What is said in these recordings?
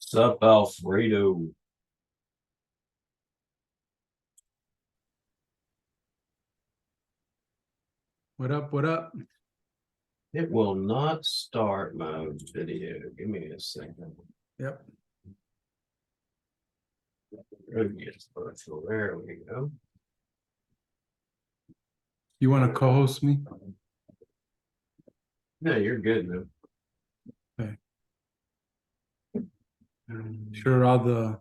Sup, Alfredo? What up? What up? It will not start my video. Give me a second. Yep. Yes, virtual. There we go. You want to co-host me? No, you're good, man. Okay. Sure, all the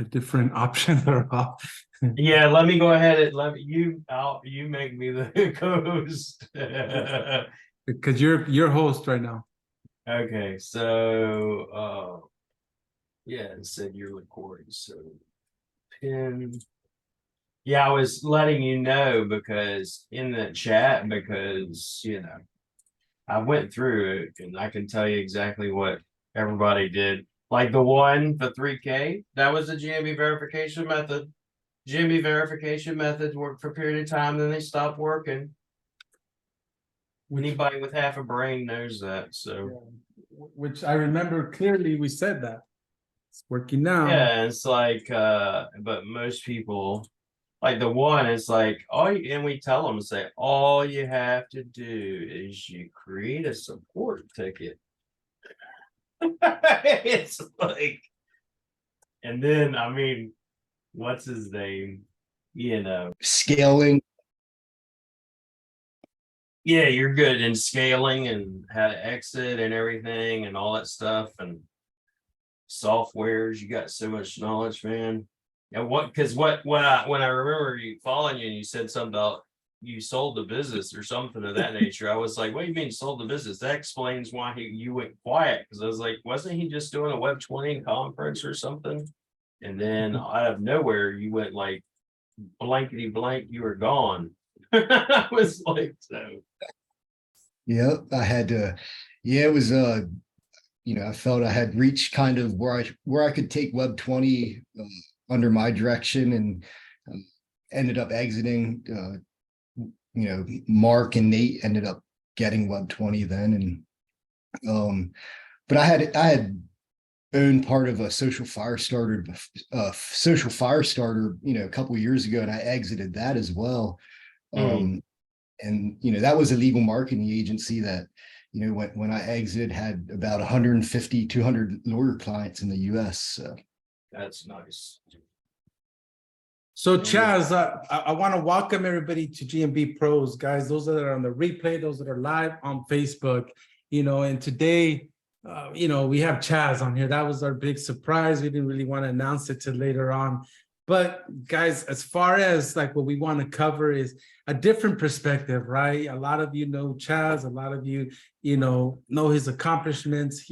different options are off. Yeah, let me go ahead and you make me the co-host. Because you're host right now. Okay, so yeah, it said you're recording, so pin. Yeah, I was letting you know because in the chat, because I went through it and I can tell you exactly what everybody did. Like the one for 3K, that was the GMB verification method. GMB verification methods worked for a period of time, then they stopped working. Anybody with half a brain knows that. So Which I remember clearly we said that. It's working now. yeah, it's like but most people like the one is like and we tell them, say all you have to do is you create a support ticket. It's like, and then I mean, what's his name? Scaling. Yeah, you're good in scaling and how to exit and everything and all that stuff and softwares. You got so much knowledge, man. And because when I remember you following you and you said something about you sold the business or something of that nature, I was like, what do you mean sold the business? That explains why you went quiet. Because I was like, wasn't he just doing a Web 20 conference or something? And then out of nowhere, you went like blankety blank, you were gone. I was like, so. Yep, I had to. Yeah, it was. I felt I had reached kind of where I could take Web 20 under my direction, and ended up exiting. Mark and Nate ended up getting Web 20 then, and but I had owned part of a social fire starter, a couple of years ago, and I exited that as well. And that was a legal marketing agency that when I exited had about 150 200 lawyer clients in the US. So That's nice. So Chaz, I want to welcome everybody to GMB Pros, guys. Those that are on the replay, those that are live on Facebook, and today, we have Chaz on here. That was our big surprise. We didn't really want to announce it till later on. But guys, as far as like what we want to cover is a different perspective, right? A lot of you know Chaz, a lot of you, know his accomplishments,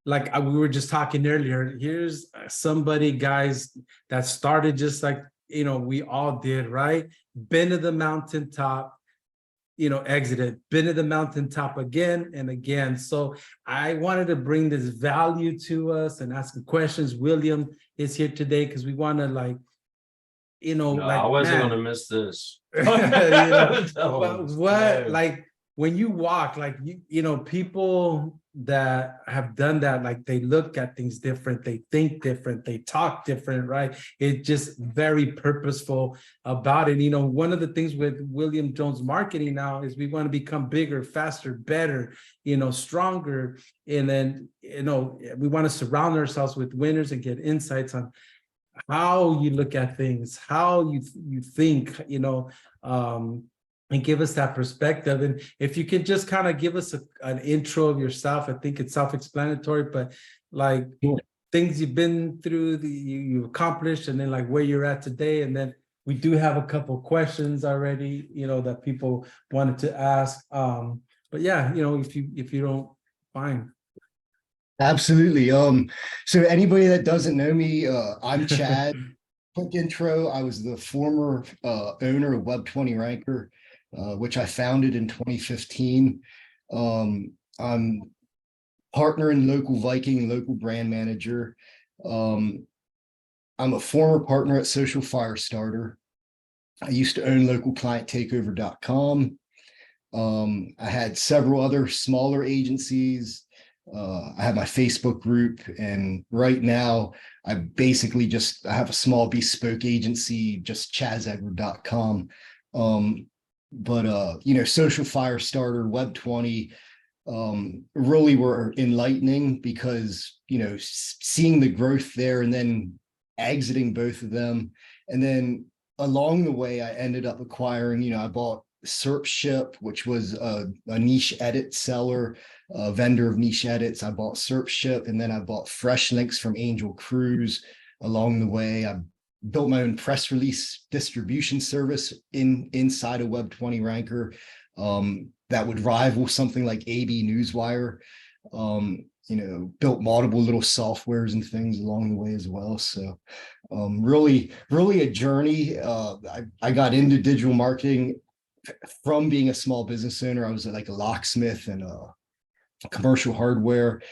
like we were just talking earlier. Here's somebody, guys, that started just like, we all did, right? Been to the mountaintop, exited, been to the mountaintop again and again. So I wanted to bring this value to us and ask questions. William is here today because we want to I wasn't gonna miss this. Like when you walk, like people that have done that, like they look at things different, they think different, they talk different, right? It's just very purposeful about it. One of the things with William Jones Marketing now is we want to become bigger, faster, better, stronger. And then, we want to surround ourselves with winners and get insights on how you look at things, how you think, and give us that perspective. And if you could just kind of give us an intro of yourself. I think it's self-explanatory, but like things you've been through, you've accomplished, and then like where you're at today. And then we do have a couple questions already, that people wanted to ask. But yeah, if you don't mind. absolutely. So anybody that doesn't know me, I'm Chad. Quick intro: I was the former owner of Web 20 Ranker, which I founded in 2015. I'm partner in Local Viking, local brand manager. I'm a former partner at Social Firestarter. I used to own localclienttakeover.com. I had several other smaller agencies. I have my Facebook group, and right now I basically I have a small bespoke agency, just chazedward.com. Social Fire Starter, Web 20, really were enlightening because, seeing the growth there and then exiting both of them. And then along the way, I ended up acquiring, I bought SERPship, which was a niche edit seller, a vendor of niche edits. I bought SERPship, and then I bought Fresh Links from Angel Cruise along the way. I built my own press release distribution service inside a Web 20 ranker that would rival something like AB Newswire. Built multiple little softwares and things along the way as well. So really a journey. I got into digital marketing from being a small business owner. I was like a locksmith and commercial hardware.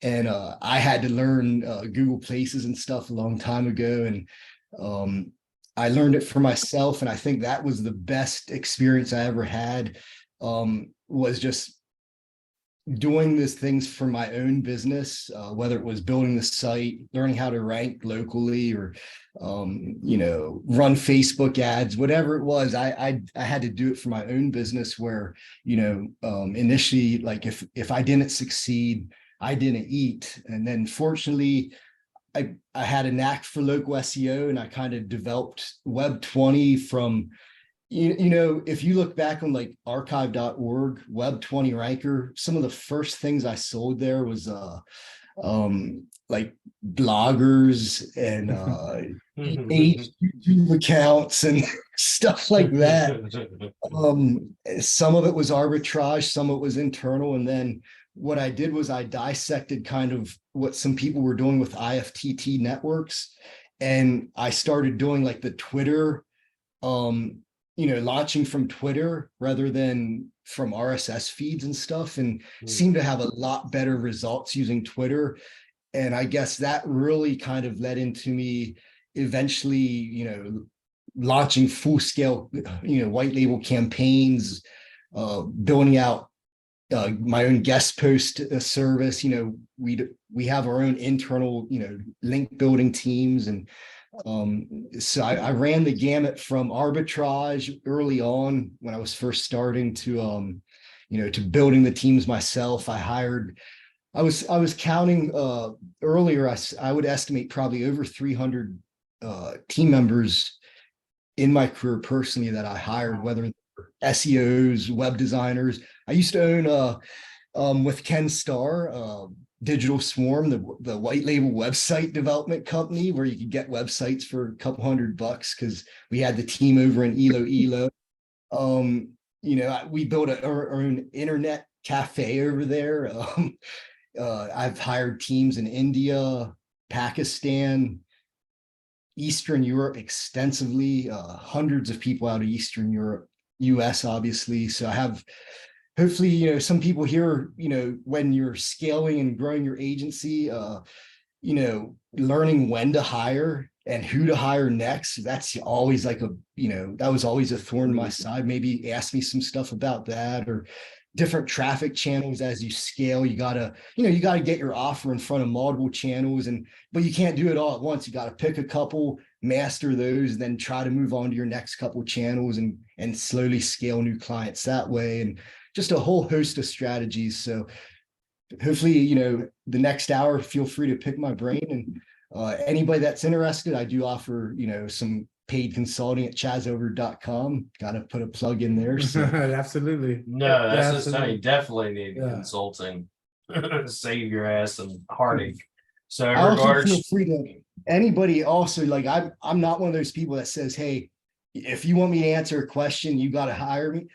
And I had to learn Google Places and stuff a long time ago. And I learned it for myself. And I think that was the best experience I ever had, was just doing these things for my own business, whether it was building the site, learning how to rank locally, or run Facebook ads, whatever it was. I had to do it for my own business, where initially, like if I didn't succeed, I didn't eat. And then fortunately, I had a knack for local SEO, and I kind of developed Web 20 from, if you look back on like archive.org, Web 20 ranker, some of the first things I sold there was like bloggers and YouTube accounts and stuff like that. Some of it was arbitrage, some of it was internal. And then what I did was I dissected kind of what some people were doing with IFTT networks. And I started doing like the Twitter, launching from Twitter rather than from RSS feeds and stuff, and seemed to have a lot better results using Twitter. And I guess that really kind of led into me eventually, launching full scale, white label campaigns, building out my own guest post service. We have our own internal, link building teams. And so I ran the gamut from arbitrage early on when I was first starting to, to building the teams myself. I was counting earlier, I would estimate probably over 300 team members in my career personally that I hired, whether SEOs, web designers. I used to own with Ken Starr, Digital Swarm, the white label website development company, where you could get websites for a couple $100 because we had the team over in Elo. We built our own internet cafe over there. I've hired teams in India, Pakistan, Eastern Europe extensively, hundreds of people out of Eastern Europe, US, obviously. So I have, hopefully, some people here, when you're scaling and growing your agency, learning when to hire and who to hire next. That's always like that was always a thorn in my side. Maybe ask me some stuff about that, or different traffic channels. As you scale, you gotta get your offer in front of multiple channels, but you can't do it all at once. You got to pick a couple, master those, and then try to move on to your next couple channels and slowly scale new clients that way. And just a whole host of strategies. So hopefully, the next hour, feel free to pick my brain. And anybody that's interested, I do offer, some paid consulting at chazedward.com. Got to put a plug in there. So. Absolutely. No, that's just absolutely. you definitely need consulting. Save your ass and heartache. So in I also feel regards, free to anybody also, like I'm not one of those people that says, hey, if you want me to answer a question, you got to hire me.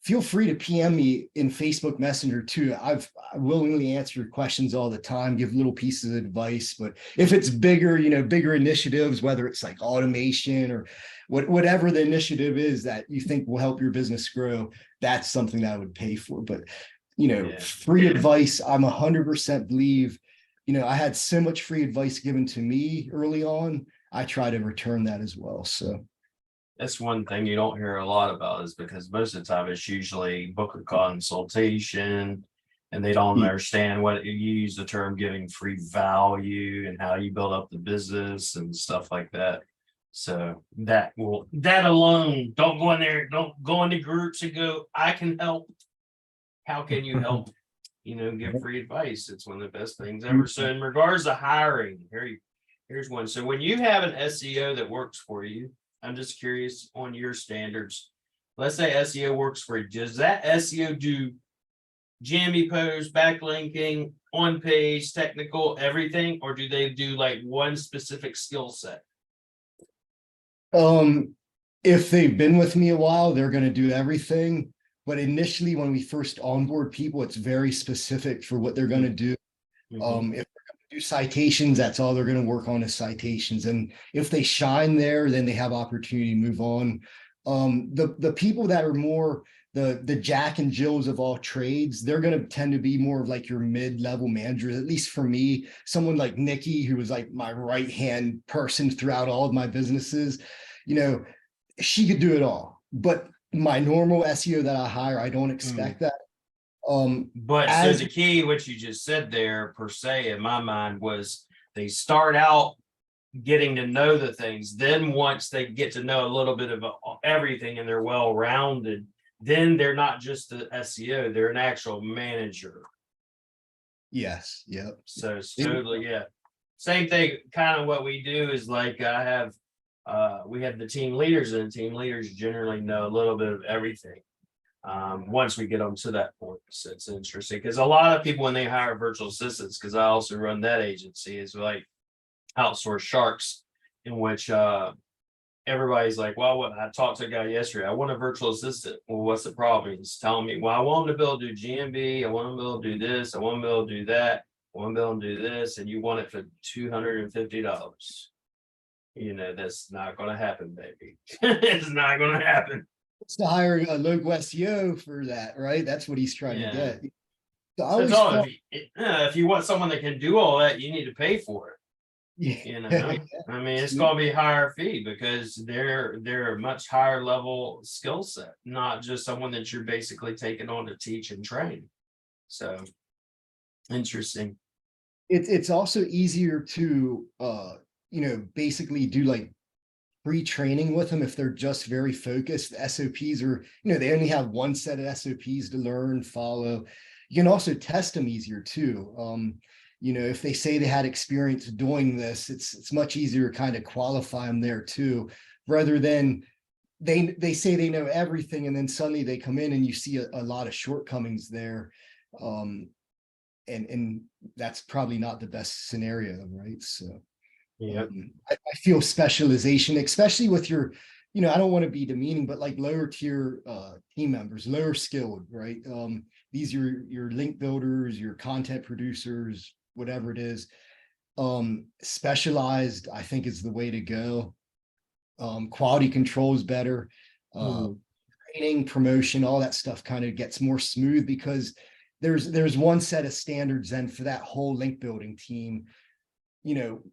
Feel free to PM me in Facebook Messenger too. I willingly answer your questions all the time, give little pieces of advice. But if it's bigger, bigger initiatives, whether it's like automation or whatever the initiative is that you think will help your business grow, that's something that I would pay for. But, free advice, I'm 100% believe, I had so much free advice given to me early on. I try to return that as well. So. that's one thing you don't hear a lot about, is because most of the time it's usually book a consultation, and they don't Hmm. understand what you use the term giving free value and how you build up the business and stuff like that. So that alone, don't go in there, don't go into groups and go, I can help. How can you help? Give free advice. It's one of the best things ever. So in regards to hiring, here's one. So when you have an SEO that works for you, I'm just curious on your standards. Let's say SEO works for you. Does that SEO do GMB posts, backlinking, on page, technical, everything, or do they do like one specific skill set? If they've been with me a while, they're going to do everything. But initially, when we first onboard people, it's very specific for what they're going to do. Mhm. If they're going to do citations, that's all they're going to work on is citations. And if they shine there, then they have opportunity to move on. The people that are more the Jack and Jills of all trades, they're going to tend to be more of like your mid-level managers. At least for me, someone like Nikki, who was like my right-hand person throughout all of my businesses, she could do it all. But my normal SEO that I hire, I don't expect that. But so the key, what you just said there, per se, in my mind, was they start out getting to know the things. Then once they get to know a little bit of everything and they're well-rounded, then they're not just the SEO, they're an actual manager. Yes, yep. So it's totally, yeah. Same thing, kind of what we do is like we have the team leaders, and team leaders generally know a little bit of everything. Once we get them to that point. So it's interesting because a lot of people, when they hire virtual assistants, because I also run that agency, is like outsource sharks, in which everybody's like, well, what I talked to a guy yesterday, I want a virtual assistant. Well, what's the problem? He's telling me, well, I want him to be able to do GMB, I want him to be able to do this, I want him to be able to do that, I want him to be able to do this, and you want it for $250. That's not going to happen, baby. It's not going to happen. It's to hire a local SEO for that, right? That's what he's trying to get. So I always So if you want someone that can do all that, you need to pay for it. yeah. I mean, it's going to be higher fee because they're a much higher level skill set, not just someone that you're basically taking on to teach and train. So interesting. It's also easier to basically do like pre-training with them if they're just very focused. The SOPs are, they only have one set of SOPs to learn, follow. You can also test them easier too. If they say they had experience doing this, it's much easier to kind of qualify them there too, rather than they say they know everything and then suddenly they come in and you see a lot of shortcomings there. And that's probably not the best scenario, right? So yeah, I feel specialization, especially with your, I don't want to be demeaning, but like lower tier team members, lower skilled, right? These are your link builders, your content producers, whatever it is. Specialized, I think, is the way to go. Quality control is better. Training, promotion, all that stuff kind of gets more smooth because there's one set of standards then for that whole link building team.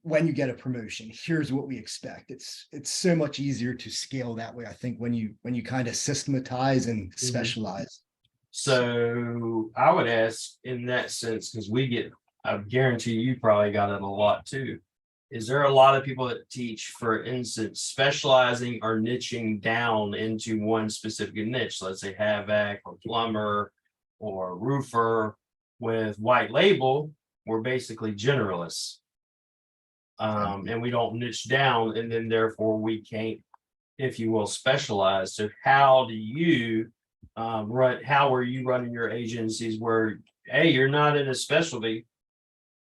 When you get a promotion, here's what we expect. It's so much easier to scale that way, I think, when you kind of systematize and specialize. So I would ask in that sense, because I guarantee you probably got it a lot too. Is there a lot of people that teach, for instance, specializing or niching down into one specific niche? Let's say HVAC or plumber or roofer. With white label, we're basically generalists. And we don't niche down, and then therefore we can't, if you will, specialize. So how do you how are you running your agencies where, hey, you're not in a specialty,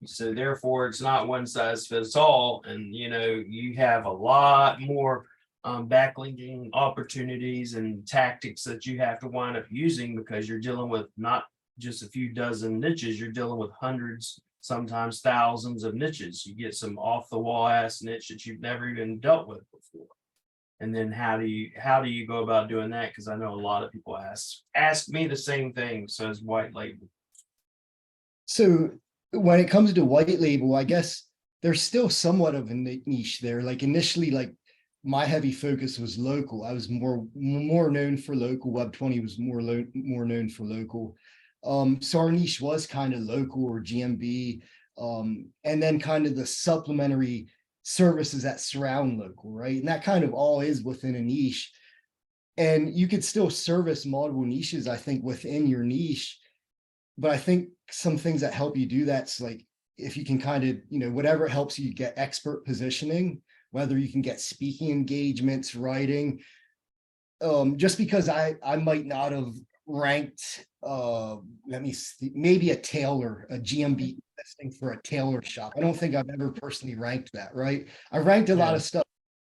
so therefore it's not one size fits all, and you have a lot more backlinking opportunities and tactics that you have to wind up using because you're dealing with not just a few dozen niches, you're dealing with hundreds, sometimes thousands of niches. You get some off the wall ass niche that you've never even dealt with before. And then how do you go about doing that? Because I know a lot of people ask me the same thing. So as white label. So when it comes to white label, I guess there's still somewhat of a niche there. Like initially, like my heavy focus was local. I was more known for local. Web 20 was more known for local. So our niche was kind of local or GMB, and then kind of the supplementary services that surround local, right? And that kind of all is within a niche. And you could still service multiple niches, I think, within your niche. But I think some things that help you do that's like, if you can kind of, whatever helps you get expert positioning, whether you can get speaking engagements, writing, just because I might not have ranked, let me see, maybe a tailor, a GMB listing for a tailor shop. I don't think I've ever personally ranked that, right? I ranked a lot of stuff,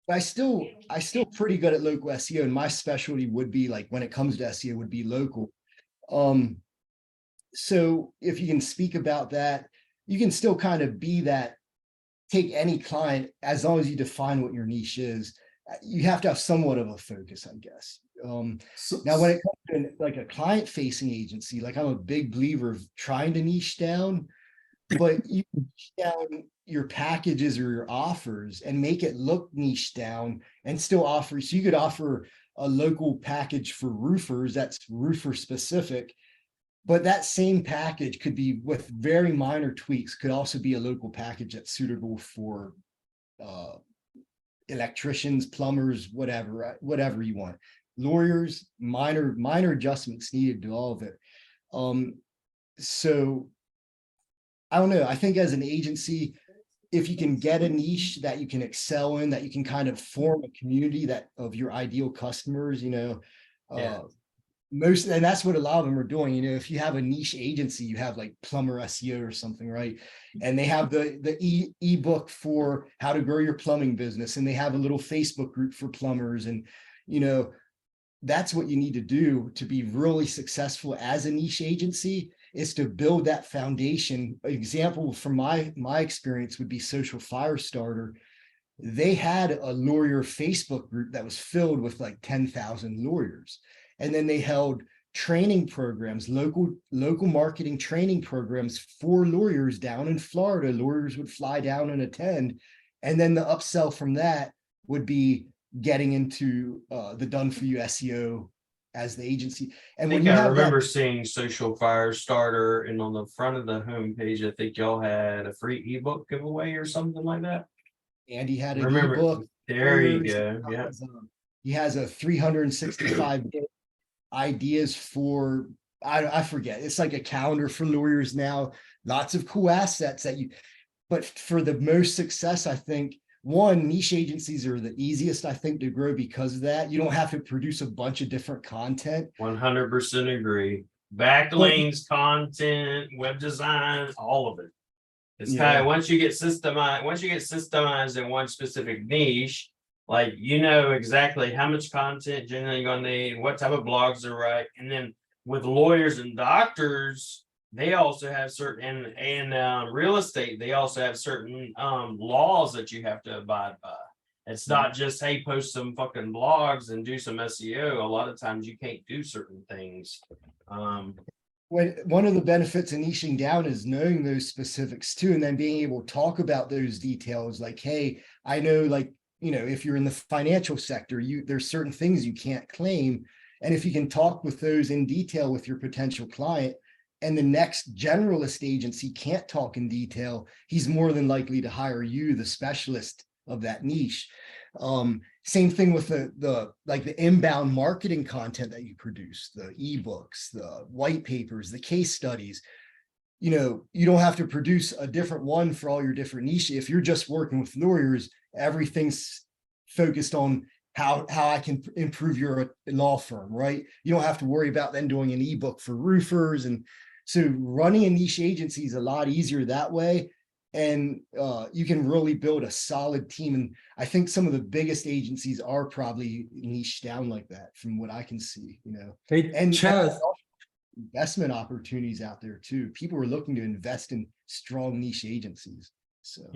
but I still pretty good at local SEO, and my specialty would be, like, when it comes to SEO, would be local. So if you can speak about that, you can still kind of be that, take any client, as long as you define what your niche is. You have to have somewhat of a focus, I guess. Now, when it comes to like a client-facing agency, like, I'm a big believer of trying to niche down, but you niche down your packages or your offers and make it look niche down and still offer. So you could offer a local package for roofers that's roofer specific, but that same package could be, with very minor tweaks, could also be a local package that's suitable for electricians, plumbers, whatever you want. Lawyers, minor adjustments needed to all of it. So I don't know. I think as an agency, if you can get a niche that you can excel in, that you can kind of form a community that of your ideal customers, most, and that's what a lot of them are doing. If you have a niche agency, you have like Plumber SEO or something, right? And they have the ebook for how to grow your plumbing business, and they have a little Facebook group for plumbers, and that's what you need to do to be really successful as a niche agency, is to build that foundation. Example from my experience would be Social Firestarter. They had a lawyer Facebook group that was filled with like 10,000 lawyers. And then they held training programs, local marketing training programs for lawyers down in Florida. Lawyers would fly down and attend. And then the upsell from that would be getting into the done for you SEO as the agency. And when you have remember seeing Social Firestarter, and on the front of the homepage, I think y'all had a free ebook giveaway or something like that. Andy had an ebook. There you go. Yeah. He has a 365 ideas for, I forget, it's like a calendar for lawyers now. Lots of cool assets but for the most success, I think, one, niche agencies are the easiest, I think, to grow because of that. You don't have to produce a bunch of different content. 100% agree. Backlinks, content, web design, all of it. It's kind of, once you get systemized in one specific niche, like, exactly how much content generally you're gonna need, what type of blogs to write. And then with lawyers and doctors, they also have certain, and real estate, they also have certain laws that you have to abide by. It's not just, hey, post some fucking blogs and do some SEO. A lot of times you can't do certain things. One of the benefits of niching down is knowing those specifics too, and then being able to talk about those details. Like, hey, I know, like, if you're in the financial sector, there's certain things you can't claim. And if you can talk with those in detail with your potential client, and the next generalist agency can't talk in detail, he's more than likely to hire you, the specialist of that niche. Same thing with the inbound marketing content that you produce, the ebooks, the white papers, the case studies. You don't have to produce a different one for all your different niches. If you're just working with lawyers, everything's focused on how I can improve your law firm, right? You don't have to worry about then doing an ebook for roofers. And so running a niche agency is a lot easier that way. And you can really build a solid team. And I think some of the biggest agencies are probably niche down like that, from what I can see, Hey, and Chaz, investment opportunities out there too. People are looking to invest in strong niche agencies. So.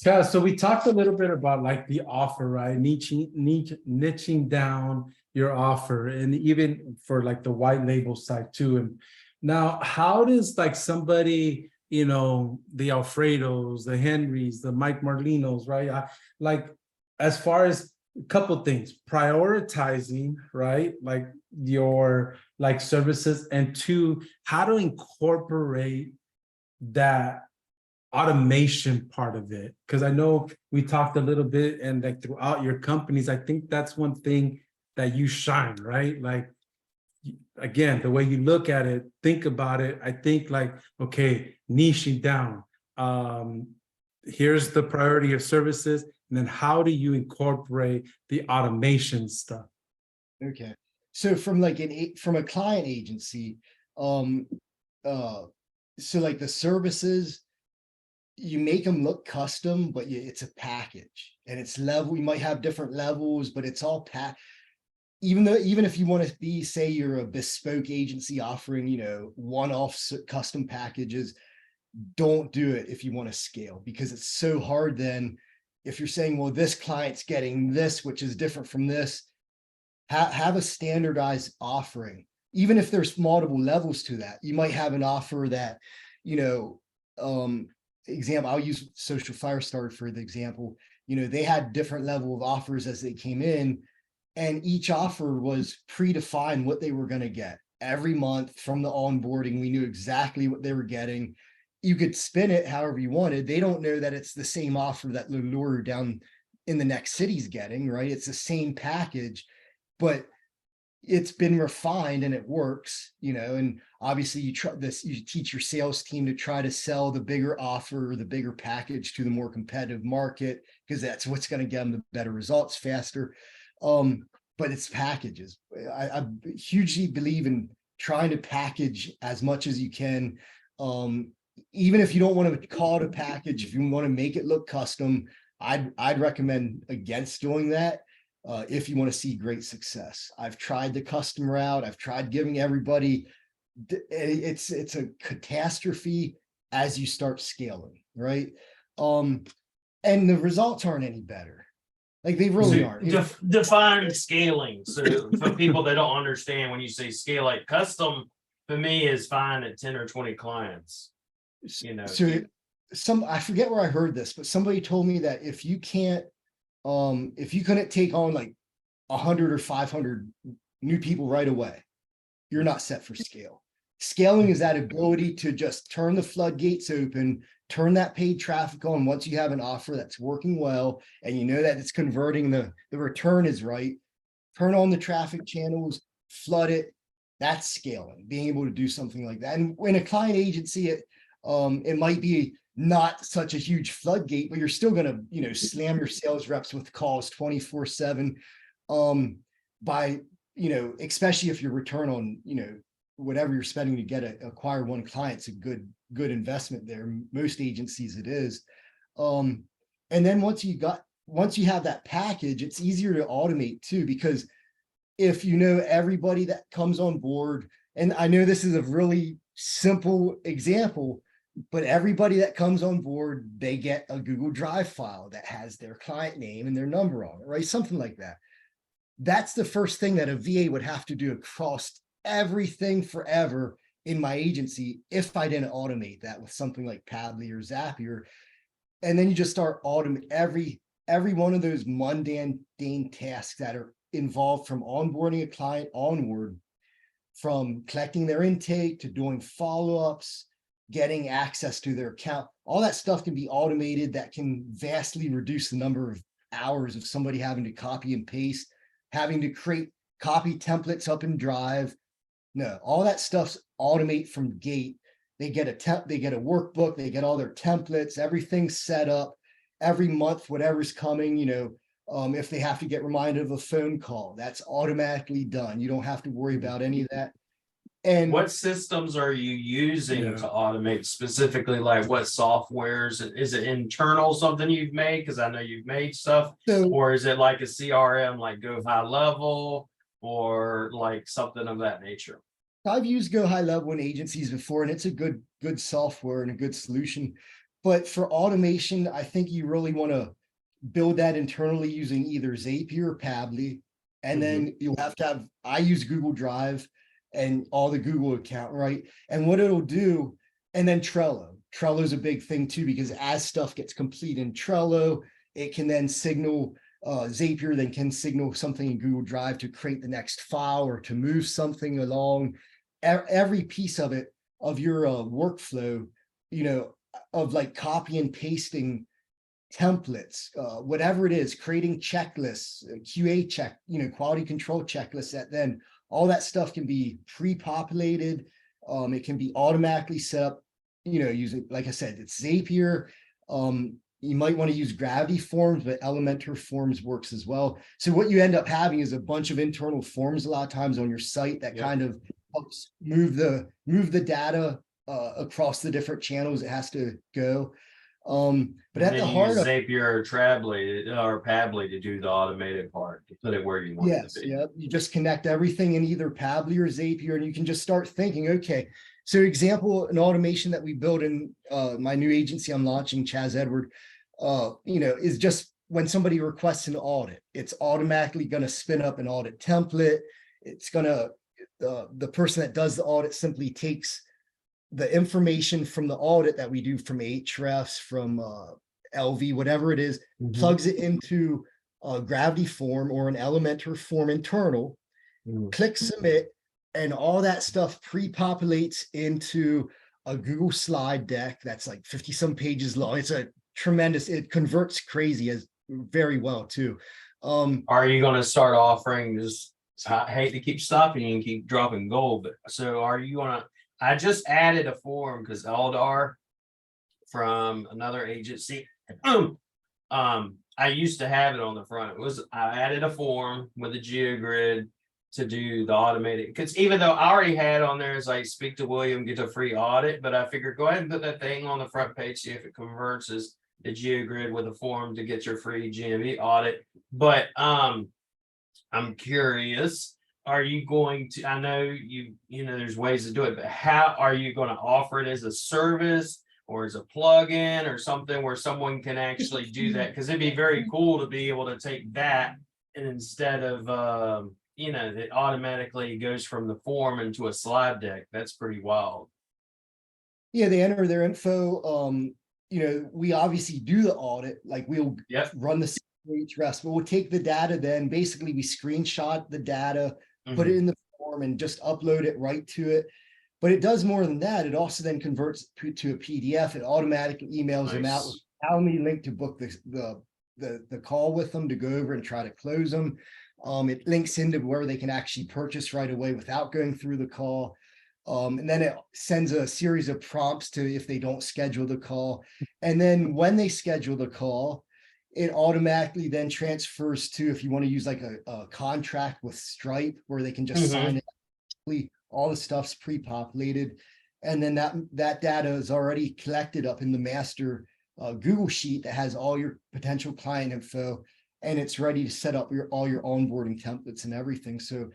Chaz, so we talked a little bit about like the offer, right? Niching down your offer, and even for like the white label side too. And now, how does like somebody, the Alfredos, the Henrys, the Mike Marlinos, right? Like, as far as couple things, prioritizing, right? Like your like services, and two, how to incorporate that automation part of it. Because I know we talked a little bit, and like throughout your companies, I think that's one thing that you shine, right? Like, again, the way you look at it, think about it. I think like, okay, niching down. Here's the priority of services, and then how do you incorporate the automation stuff? Okay. So from like from a client agency, um, so like the services, you make them look custom, but it's a package and it's level. You might have different levels, but it's all even if you want to be, say you're a bespoke agency offering, one-off custom packages, don't do it if you want to scale, because it's so hard. Then if you're saying, well, this client's getting this, which is different from this, have a standardized offering. Even if there's multiple levels to that, you might have an offer that, example, I'll use Social Firestarter for the example. They had different level of offers as they came in, and each offer was predefined what they were going to get every month. From the onboarding, we knew exactly what they were getting. You could spin it however you wanted. They don't know that it's the same offer that Lure down in the next city's getting, right? It's the same package, but it's been refined and it works, and obviously you teach your sales team to try to sell the bigger offer, the bigger package to the more competitive market, because that's what's going to get them the better results faster. But it's packages. I hugely believe in trying to package as much as you can. Even if you don't want to call it a package, if you want to make it look custom, I'd recommend against doing that. If you want to see great success. I've tried the custom route. I've tried giving everybody, it's a catastrophe as you start scaling, right? And the results aren't any better. Like, they really aren't. Define scaling. So for people that don't understand, when you say scale, like custom, for me is fine at 10 or 20 clients. So I forget where I heard this, but somebody told me that if you couldn't take on like 100 or 500 new people right away, you're not set for scale. Scaling is that ability to just turn the floodgates open, turn that paid traffic on once you have an offer that's working well, and you know that it's converting, the return is right. Turn on the traffic channels, flood it. That's scaling, being able to do something like that. And in a client agency, it might be not such a huge floodgate, but you're still going to, slam your sales reps with calls 24/7. By, especially if your return on, whatever you're spending to acquire one client's a good investment there. Most agencies it is. And then once you have that package, it's easier to automate too, because if everybody that comes on board, and I know this is a really simple example, but everybody that comes on board, they get a Google Drive file that has their client name and their number on it, right? Something like that. That's the first thing that a VA would have to do across everything forever in my agency if I didn't automate that with something like Pabbly or Zapier. And then you just start automating every one of those mundane tasks that are involved, from onboarding a client onward, from collecting their intake to doing follow-ups, getting access to their account. All that stuff can be automated. That can vastly reduce the number of hours of somebody having to copy and paste, having to create copy templates up in Drive. No, all that stuff's automate from gate. They get a workbook, they get all their templates, everything's set up every month, whatever's coming, if they have to get reminded of a phone call, that's automatically done. You don't have to worry about any of that. And what systems are you using to automate specifically? Like what softwares? Is it internal something you've made? Because I know you've made stuff, or is it like a CRM, like Go High Level, or like something of that nature? I've used Go High Level in agencies before, and it's a good software and a good solution. But for automation, I think you really want to build that internally using either Zapier or Pabbly. And then you'll have to have, I use Google Drive and all the Google account, right? And what it'll do, and then Trello. Trello is a big thing too, because as stuff gets complete in Trello, it can then signal Zapier then can signal something in Google Drive to create the next file or to move something along. Every piece of it, of your workflow, you know, of like copy and pasting templates, whatever it is, creating checklists, QA check, you know, quality control checklists, that then all that stuff can be pre-populated. It can be automatically set up, you know, using, like I said, it's Zapier. You might want to use Gravity Forms, but Elementor Forms works as well. So what you end up having is a bunch of internal forms a lot of times on your site that kind of helps move the data across the different channels it has to go. But at the heart of Zapier or Pabbly to do the automated part, to put it where you want it yes, to be. yeah, you just connect everything in either Pabbly or Zapier, and you can just start thinking, okay, so example, an automation that we built in my new agency I'm launching, Chaz Edward, you know, is just when somebody requests an audit, it's automatically going to spin up an audit template. It's going to, the person that does the audit simply takes the information from the audit that we do from Ahrefs, from LV, whatever it is, plugs it into a Gravity form or an Elementor form internal, click submit, and all that stuff pre-populates into a Google slide deck that's like 50 some pages long. It's a tremendous, it converts crazy as very well too. Are you going to start offering this? I hate to keep stopping you and keep dropping gold, but so are you going to? I just added a form because Eldar from another agency. I used to have it on the front. I added a form with a GeoGrid to do the automated, because even though I already had on there is like speak to William, get a free audit, but I figured go ahead and put that thing on the front page, see if it converts as the GeoGrid with a form to get your free GMV audit. But I'm curious, are you going to, I know you know there's ways to do it, but how are you going to offer it as a service or as a plugin or something where someone can actually do that? Because it'd be very cool to be able to take that, and instead of you know, it automatically goes from the form into a slide deck. That's pretty wild. Yeah, they enter their info. You know, we obviously do the audit, like we'll run the Ahrefs, but we'll take the data, then basically we screenshot the data, put it in the form and just upload it right to it. But it does more than that. It also then converts to a PDF. It automatically emails them out with how many link to book the call with them to go over and try to close them. It links into where they can actually purchase right away without going through the call. And then it sends a series of prompts to if they don't schedule the call. And then when they schedule the call, it automatically then transfers to, if you want to use like a contract with Stripe where they can just sign it. All the stuff's pre-populated. And then that data is already collected up in the master Google sheet that has all your potential client info, and it's ready to set up all your onboarding templates and everything. So,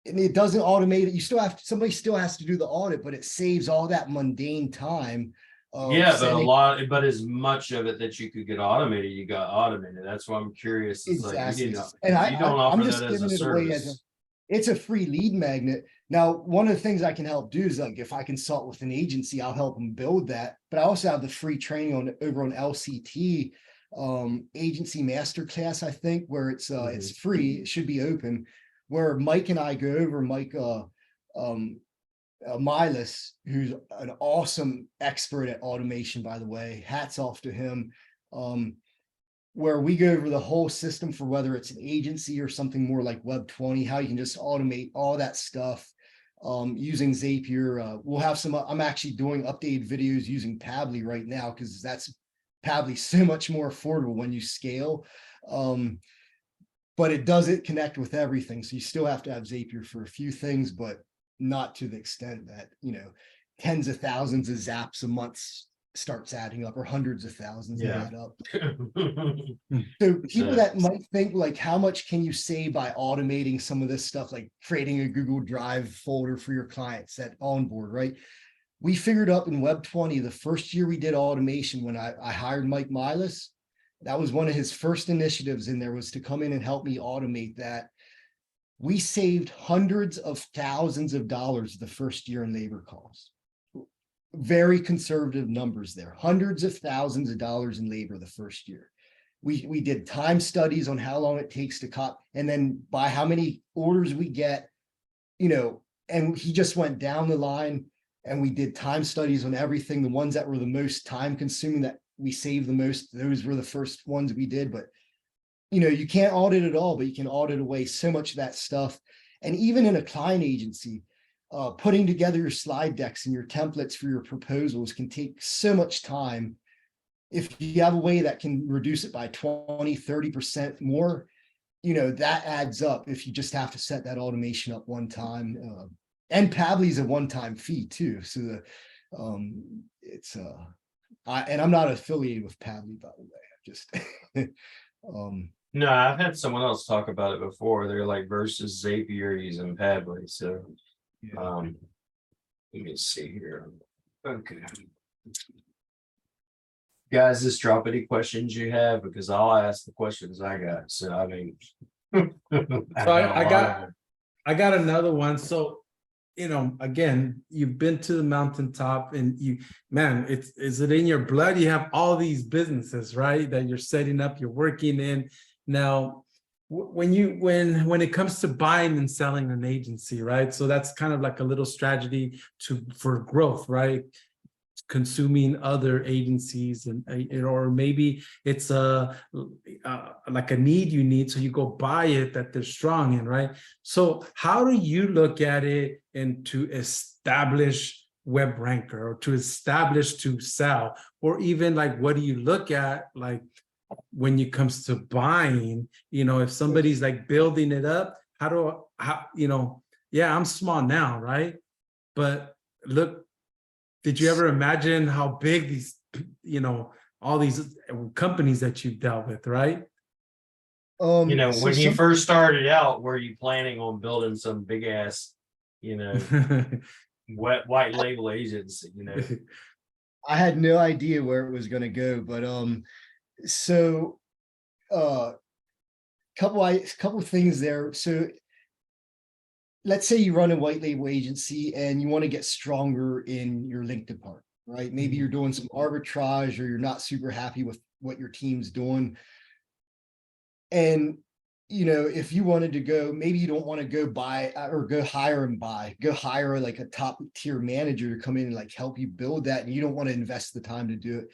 and it doesn't automate it. You still have to, somebody still has to do the audit, but it saves all that mundane time. Yeah, but as much of it that you could get automated, you got automated. That's why I'm curious. It's exactly. Like, and you don't offer I'm just that as giving a it away service. it's a free lead magnet. Now, one of the things I can help do is like if I consult with an agency, I'll help them build that. But I also have the free training over on LCT agency masterclass, I think, where it's free, it should be open, where Mike and I go over, Mike Milas, who's an awesome expert at automation, by the way, hats off to him, where we go over the whole system for whether it's an agency or something more like Web 20, how you can just automate all that stuff using Zapier. We'll have some, I'm actually doing updated videos using Pabbly right now because that's Pabbly so much more affordable when you scale. But it doesn't connect with everything. So you still have to have Zapier for a few things, but not to the extent that, you know, tens of thousands of zaps a month starts adding up, or hundreds of thousands add up. So people that might think like, how much can you save by automating some of this stuff, like creating a Google Drive folder for your clients that onboard, right? We figured up in Web 20, the first year we did automation, when I hired Mike Milas, that was one of his first initiatives in there, was to come in and help me automate that. We saved hundreds of thousands of dollars the first year in labor costs. Very conservative numbers there, hundreds of thousands of dollars in labor the first year. We did time studies on how long it takes to cop, and then by how many orders we get, and he just went down the line, and we did time studies on everything. The ones that were the most time consuming, that we saved the most, those were the first ones we did. But you can't audit it all, but you can audit away so much of that stuff. And even in a client agency, putting together your slide decks and your templates for your proposals can take so much time. If you have a way that can reduce it by 20-30% more, that adds up if you just have to set that automation up one time. And Pabbly is a one-time fee too. So it's and I'm not affiliated with Pabbly, by the way. I just No, I've had someone else talk about it before. They're like versus Zapier using Pabbly. So let me see here. Okay. Guys, just drop any questions you have, because I'll ask the questions I got. So I mean, So I got another one. So, again, you've been to the mountaintop, and is it in your blood? You have all these businesses, right? That you're setting up, you're working in. Now, when it comes to buying and selling an agency, right? So that's kind of like a little strategy for growth, right? Consuming other agencies, and or maybe it's like a need you need, so you go buy it that they're strong in, right? So how do you look at it, and to establish WebRanker, or to sell, or even like what do you look at, like when it comes to buying? If somebody's like building it up, yeah, I'm small now, right? But look, did you ever imagine how big these, all these companies that you've dealt with, right? when you first started out, were you planning on building some big ass, white label agency? I had no idea where it was going to go, but couple things there. So let's say you run a white label agency and you want to get stronger in your link department, right? Maybe you're doing some arbitrage, or you're not super happy with what your team's doing. And, if you wanted to go, maybe you don't want to go buy or go hire like a top tier manager to come in and like help you build that. And you don't want to invest the time to do it.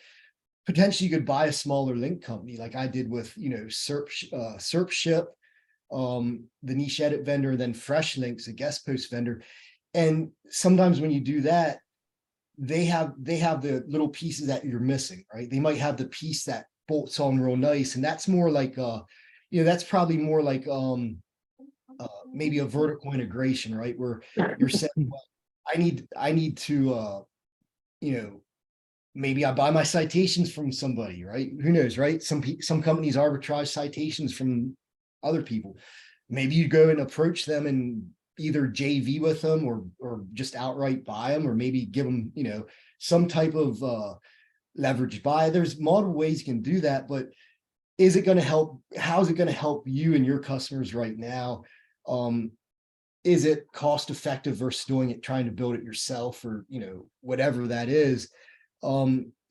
Potentially you could buy a smaller link company, like I did with, SERPship, the niche edit vendor, then Fresh Links, a guest post vendor. And sometimes when you do that, they have the little pieces that you're missing, right? They might have the piece that bolts on real nice, and that's more like that's probably more like maybe a vertical integration, right? Where you're saying, well, I need to maybe I buy my citations from somebody, right? Who knows, right? Some companies arbitrage citations from other people. Maybe you go and approach them and either JV with them, or just outright buy them, or maybe give them, some type of leverage buy. There's multiple ways you can do that, but is it going to help? How's it going to help you and your customers right now? Is it cost effective versus doing it, trying to build it yourself, or, whatever that is?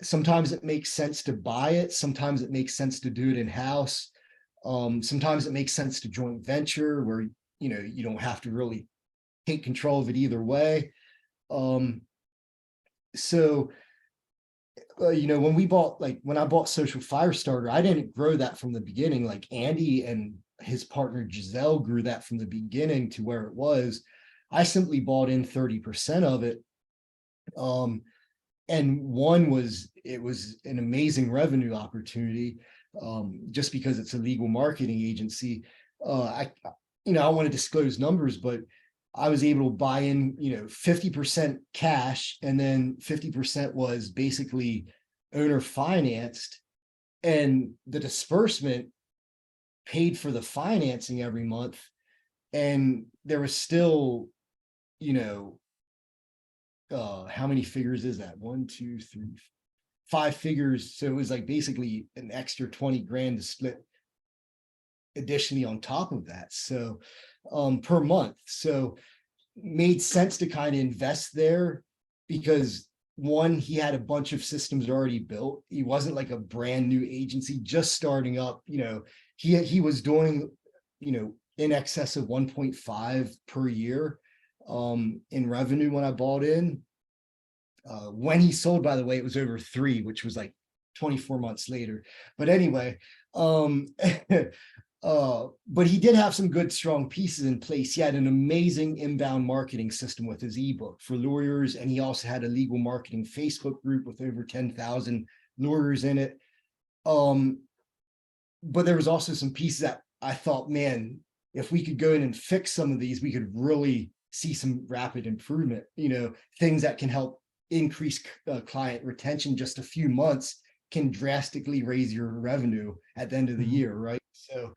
Sometimes it makes sense to buy it. Sometimes it makes sense to do it in-house. Sometimes it makes sense to joint venture, where, you don't have to really take control of it either way. When I bought Social Firestarter, I didn't grow that from the beginning. Like Andy and his partner Giselle grew that from the beginning to where it was. I simply bought in 30% of it. And it was an amazing revenue opportunity, just because it's a legal marketing agency. I don't want to disclose numbers, but I was able to buy in, 50% cash, and then 50% was basically owner financed, and the disbursement paid for the financing every month. And there was still, how many figures is that? 1, 2, 3, 5 figures. So it was like basically an extra 20 grand to split additionally on top of that. So per month. So made sense to kind of invest there, because one, he had a bunch of systems already built. He wasn't like a brand new agency just starting up. He was doing, in excess of 1.5 per year in revenue when I bought in. When he sold, by the way, it was over 3, which was like 24 months later. But anyway, but he did have some good, strong pieces in place. He had an amazing inbound marketing system with his ebook for lawyers, and he also had a legal marketing Facebook group with over 10,000 lawyers in it. But there was also some pieces that I thought, man, if we could go in and fix some of these, we could really see some rapid improvement. Things that can help increase client retention. Just a few months can drastically raise your revenue at the end of the year, right? So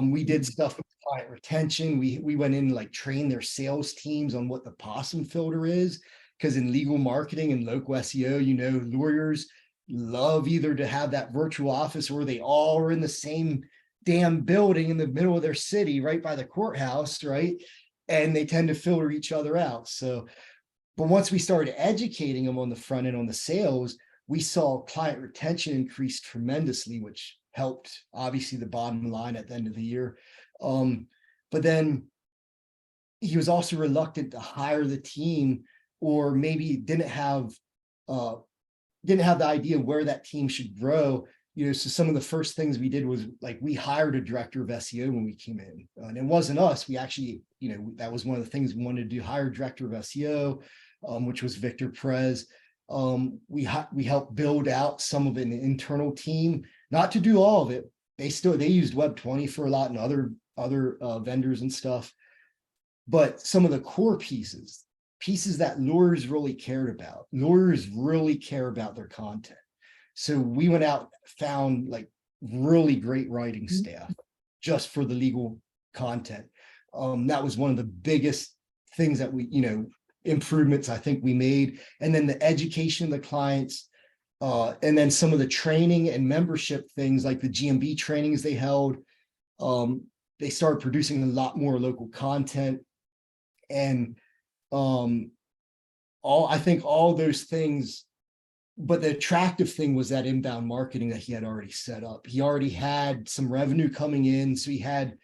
we did stuff with client retention. We went in and like trained their sales teams on what the possum filter is, because in legal marketing and local SEO, lawyers love either to have that virtual office, or they all are in the same damn building in the middle of their city, right by the courthouse, right? And they tend to filter each other out. So, but once we started educating them on the front end on the sales, we saw client retention increase tremendously, which helped obviously the bottom line at the end of the year. But then he was also reluctant to hire the team, or maybe didn't have the idea where that team should grow. So some of the first things we did was like, we hired a director of SEO when we came in, and it wasn't us. We actually, that was one of the things we wanted to do, hire a director of SEO, which was Victor Perez. We helped build out some of an internal team, not to do all of it. They used Web20 for a lot, and other vendors and stuff. But some of the core pieces that lawyers really cared about. Lawyers really care about their content. So we went out, found like really great writing staff just for the legal content. That was one of the biggest things that we, improvements I think we made. And then the education of the clients, and then some of the training and membership things like the GMB trainings they held. They started producing a lot more local content, and I think all those things. But the attractive thing was that inbound marketing that he had already set up. He already had some revenue coming in, so he had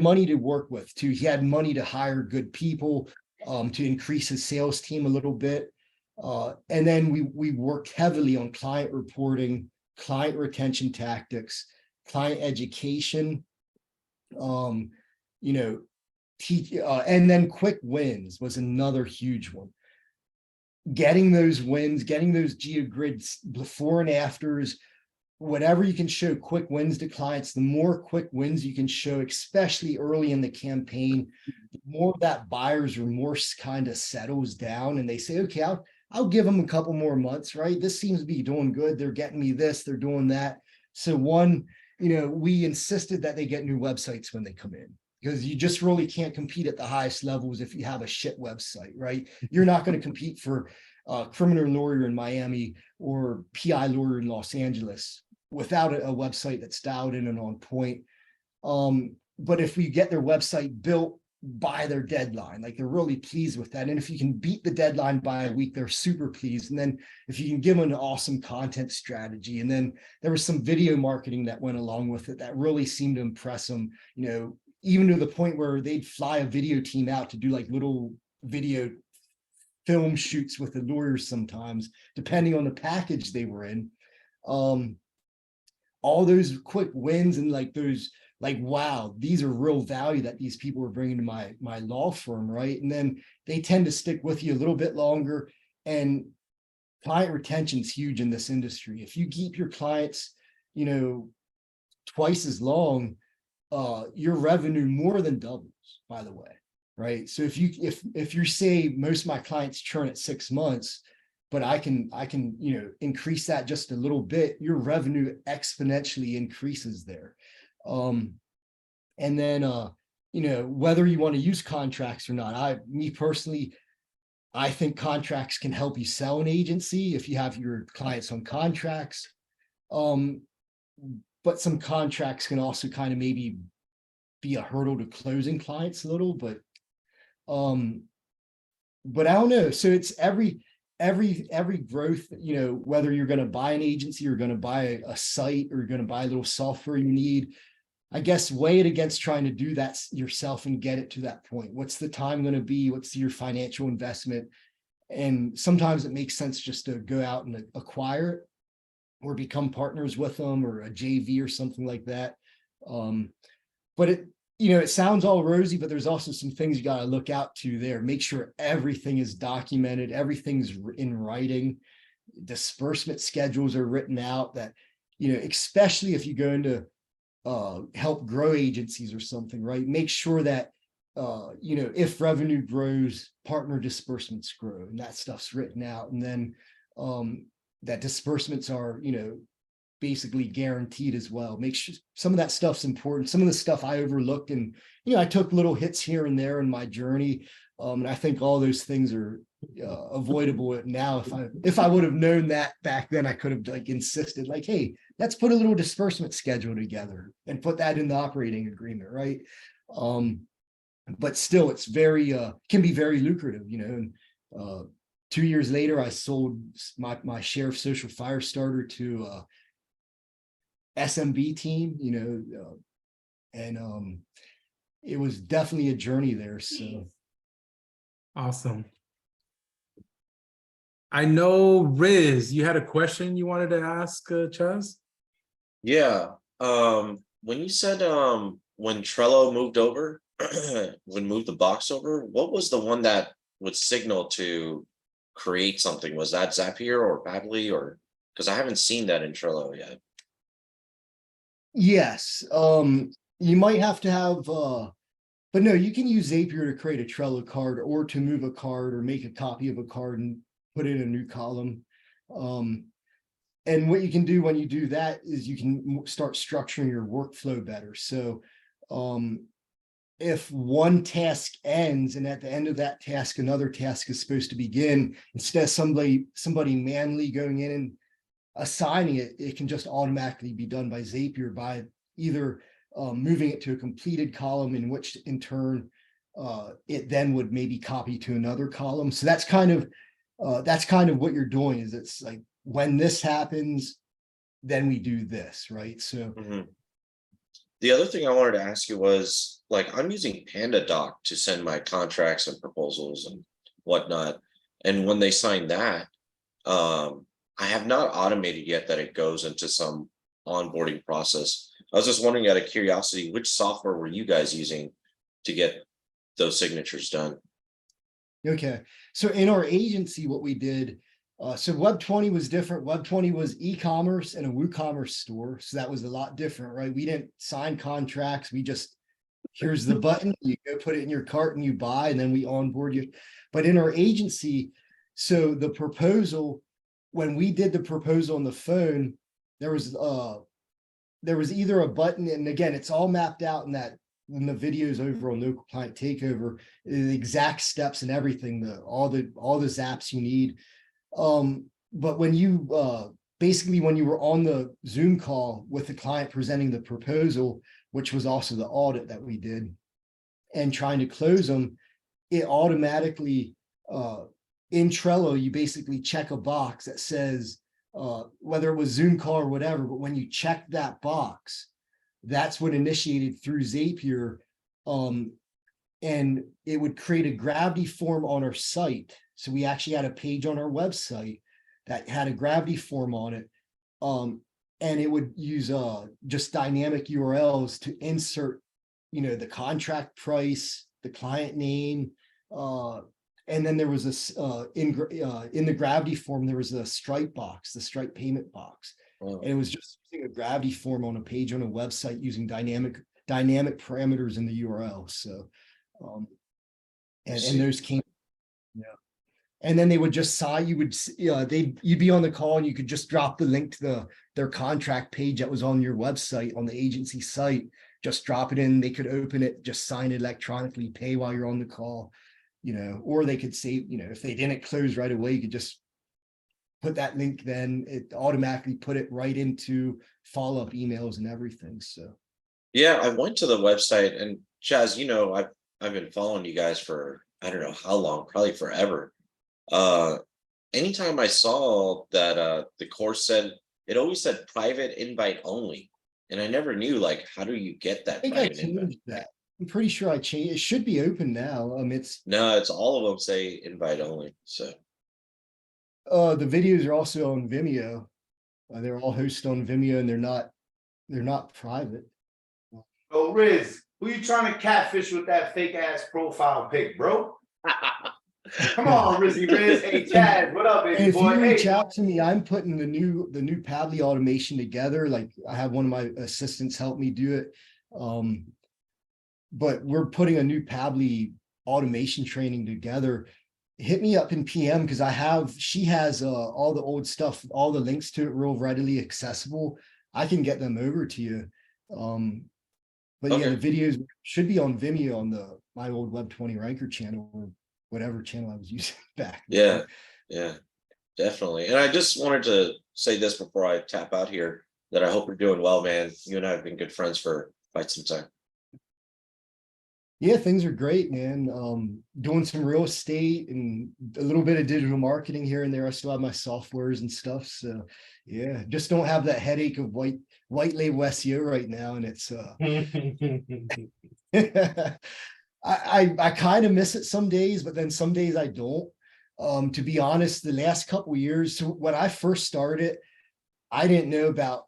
money to work with too. He had money to hire good people, to increase his sales team a little bit. And then we worked heavily on client reporting, client retention tactics, client education, and then quick wins was another huge one. Getting those wins, getting those geogrids before and afters, whatever you can show quick wins to clients, the more quick wins you can show, especially early in the campaign, the more that buyer's remorse kind of settles down, and they say, okay, I'll give them a couple more months, right? This seems to be doing good. They're getting me this, they're doing that. So we insisted that they get new websites when they come in, because you just really can't compete at the highest levels if you have a shit website, right? You're not going to compete for a criminal lawyer in Miami or PI lawyer in Los Angeles without a website that's dialed in and on point. But if we get their website built by their deadline, like they're really pleased with that. And if you can beat the deadline by a week, they're super pleased. And then if you can give them an awesome content strategy, and then there was some video marketing that went along with it that really seemed to impress them, even to the point where they'd fly a video team out to do like little video film shoots with the lawyers sometimes, depending on the package they were in. All those quick wins and like those, like, wow, these are real value that these people are bringing to my law firm, right? And then they tend to stick with you a little bit longer. And client retention is huge in this industry. If you keep your clients, twice as long, your revenue more than doubles, by the way, right? So if you say most of my clients churn at 6 months, but I can increase that just a little bit, your revenue exponentially increases there. And then whether you want to use contracts or not, me personally, I think contracts can help you sell an agency if you have your clients on contracts. But some contracts can also kind of maybe be a hurdle to closing clients a little, but I don't know. So it's every growth, whether you're going to buy an agency or going to buy a site or you're going to buy a little software you need, I guess weigh it against trying to do that yourself and get it to that point. What's the time going to be? What's your financial investment? And sometimes it makes sense just to go out and acquire it or become partners with them or a JV or something like that. But it sounds all rosy, but there's also some things you got to look out to there. Make sure everything is documented, everything's in writing, disbursement schedules are written out that, especially if you go into help grow agencies or something, right? Make sure that, if revenue grows, partner disbursements grow, and that stuff's written out. And then that disbursements are, basically guaranteed as well. Make sure some of that stuff's important. Some of the stuff I overlooked, and I took little hits here and there in my journey. And I think all those things are avoidable now. If I would have known that back then, I could have insisted hey, let's put a little disbursement schedule together and put that in the operating agreement, right? But still, it's can be very lucrative, And 2 years later, I sold my share of Social Firestarter to SMB team, and it was definitely a journey there. So Awesome. I know, Riz, you had a question you wanted to ask Chaz? Yeah. When you said when Trello moved over, would move the box over, what was the one that would signal to create something? Was that Zapier or Pabbly, or because I haven't seen that in Trello yet? yes, you might have to have but no, you can use Zapier to create a Trello card or to move a card or make a copy of a card and put in a new column. And what you can do when you do that is you can start structuring your workflow better. So if one task ends and at the end of that task, another task is supposed to begin, instead of somebody manually going in and assigning it, it can just automatically be done by Zapier by either moving it to a completed column, in which in turn it then would maybe copy to another column. So that's kind of what you're doing, is it's like when this happens, then we do this, right? So The other thing I wanted to ask you was, I'm using PandaDoc to send my contracts and proposals and whatnot, and when they sign that, I have not automated yet that it goes into some onboarding process. I was just wondering, out of curiosity, which software were you guys using to get those signatures done? Okay, so in our agency, what we did, so Web20 was different. Web20 was e-commerce and a WooCommerce store, so that was a lot different, right? We didn't sign contracts. We just, here's the button, you go put it in your cart and you buy, and then we onboard you. But in our agency, so the proposal, when we did the proposal on the phone, there was either a button, and again, it's all mapped out in the videos over on Local Client Takeover, the exact steps and everything, all the zaps you need. But when you basically, when you were on the Zoom call with the client presenting the proposal, which was also the audit that we did, and trying to close them, it automatically in Trello, you basically check a box that says whether it was Zoom call or whatever, but when you check that box, that's what initiated through Zapier. And it would create a gravity form on our site. So we actually had a page on our website that had a gravity form on it. And it would use just dynamic URLs to insert, the contract price, the client name, and then there was this in the gravity form, there was a Stripe box, the Stripe payment box. Wow. And it was just using a gravity form on a page on a website using dynamic parameters in the URL. So, and those came, yeah. And then they would just sign, you'd be on the call and you could just drop the link to their contract page that was on your website, on the agency site, just drop it in, they could open it, just sign it electronically, pay while you're on the call. Or they could say, if they didn't close right away, you could just put that link, then it automatically put it right into follow-up emails and everything. So Yeah, I went to the website, and Chaz, I've been following you guys for I don't know how long, probably forever. anytime I saw that the course said, it always said private invite only. And I never knew, like, how do you get I that think I private invite? changed that. I'm pretty sure I changed. It should be open now. It's No, it's all of them say invite only. So the videos are also on Vimeo. They're all hosted on Vimeo, and they're not private. Oh, Riz, who you trying to catfish with that fake ass profile pic, bro? Come on, Rizzy Riz. Hey, Chad, what up, And baby if boy? you reach Hey, out to me, I'm putting the new Pabbly automation together. Like I have one of my assistants help me do it. But we're putting a new Pabbly automation training together. Hit me up in PM because she has all the old stuff, all the links to it real readily accessible. I can get them over to you. But yeah, Okay. the videos should be on Vimeo on my old Web 20 Ranker channel or whatever channel I was using back then. yeah, definitely. And I just wanted to say this before I tap out here, that I hope you're doing well, man. You and I have been good friends for quite some time. Yeah, things are great, man. Doing some real estate and a little bit of digital marketing here and there. I still have my softwares and stuff. So yeah, just don't have that headache of white label SEO right now. And it's I kind of miss it some days, but then some days I don't. To be honest, the last couple of years, so when I first started, I didn't know about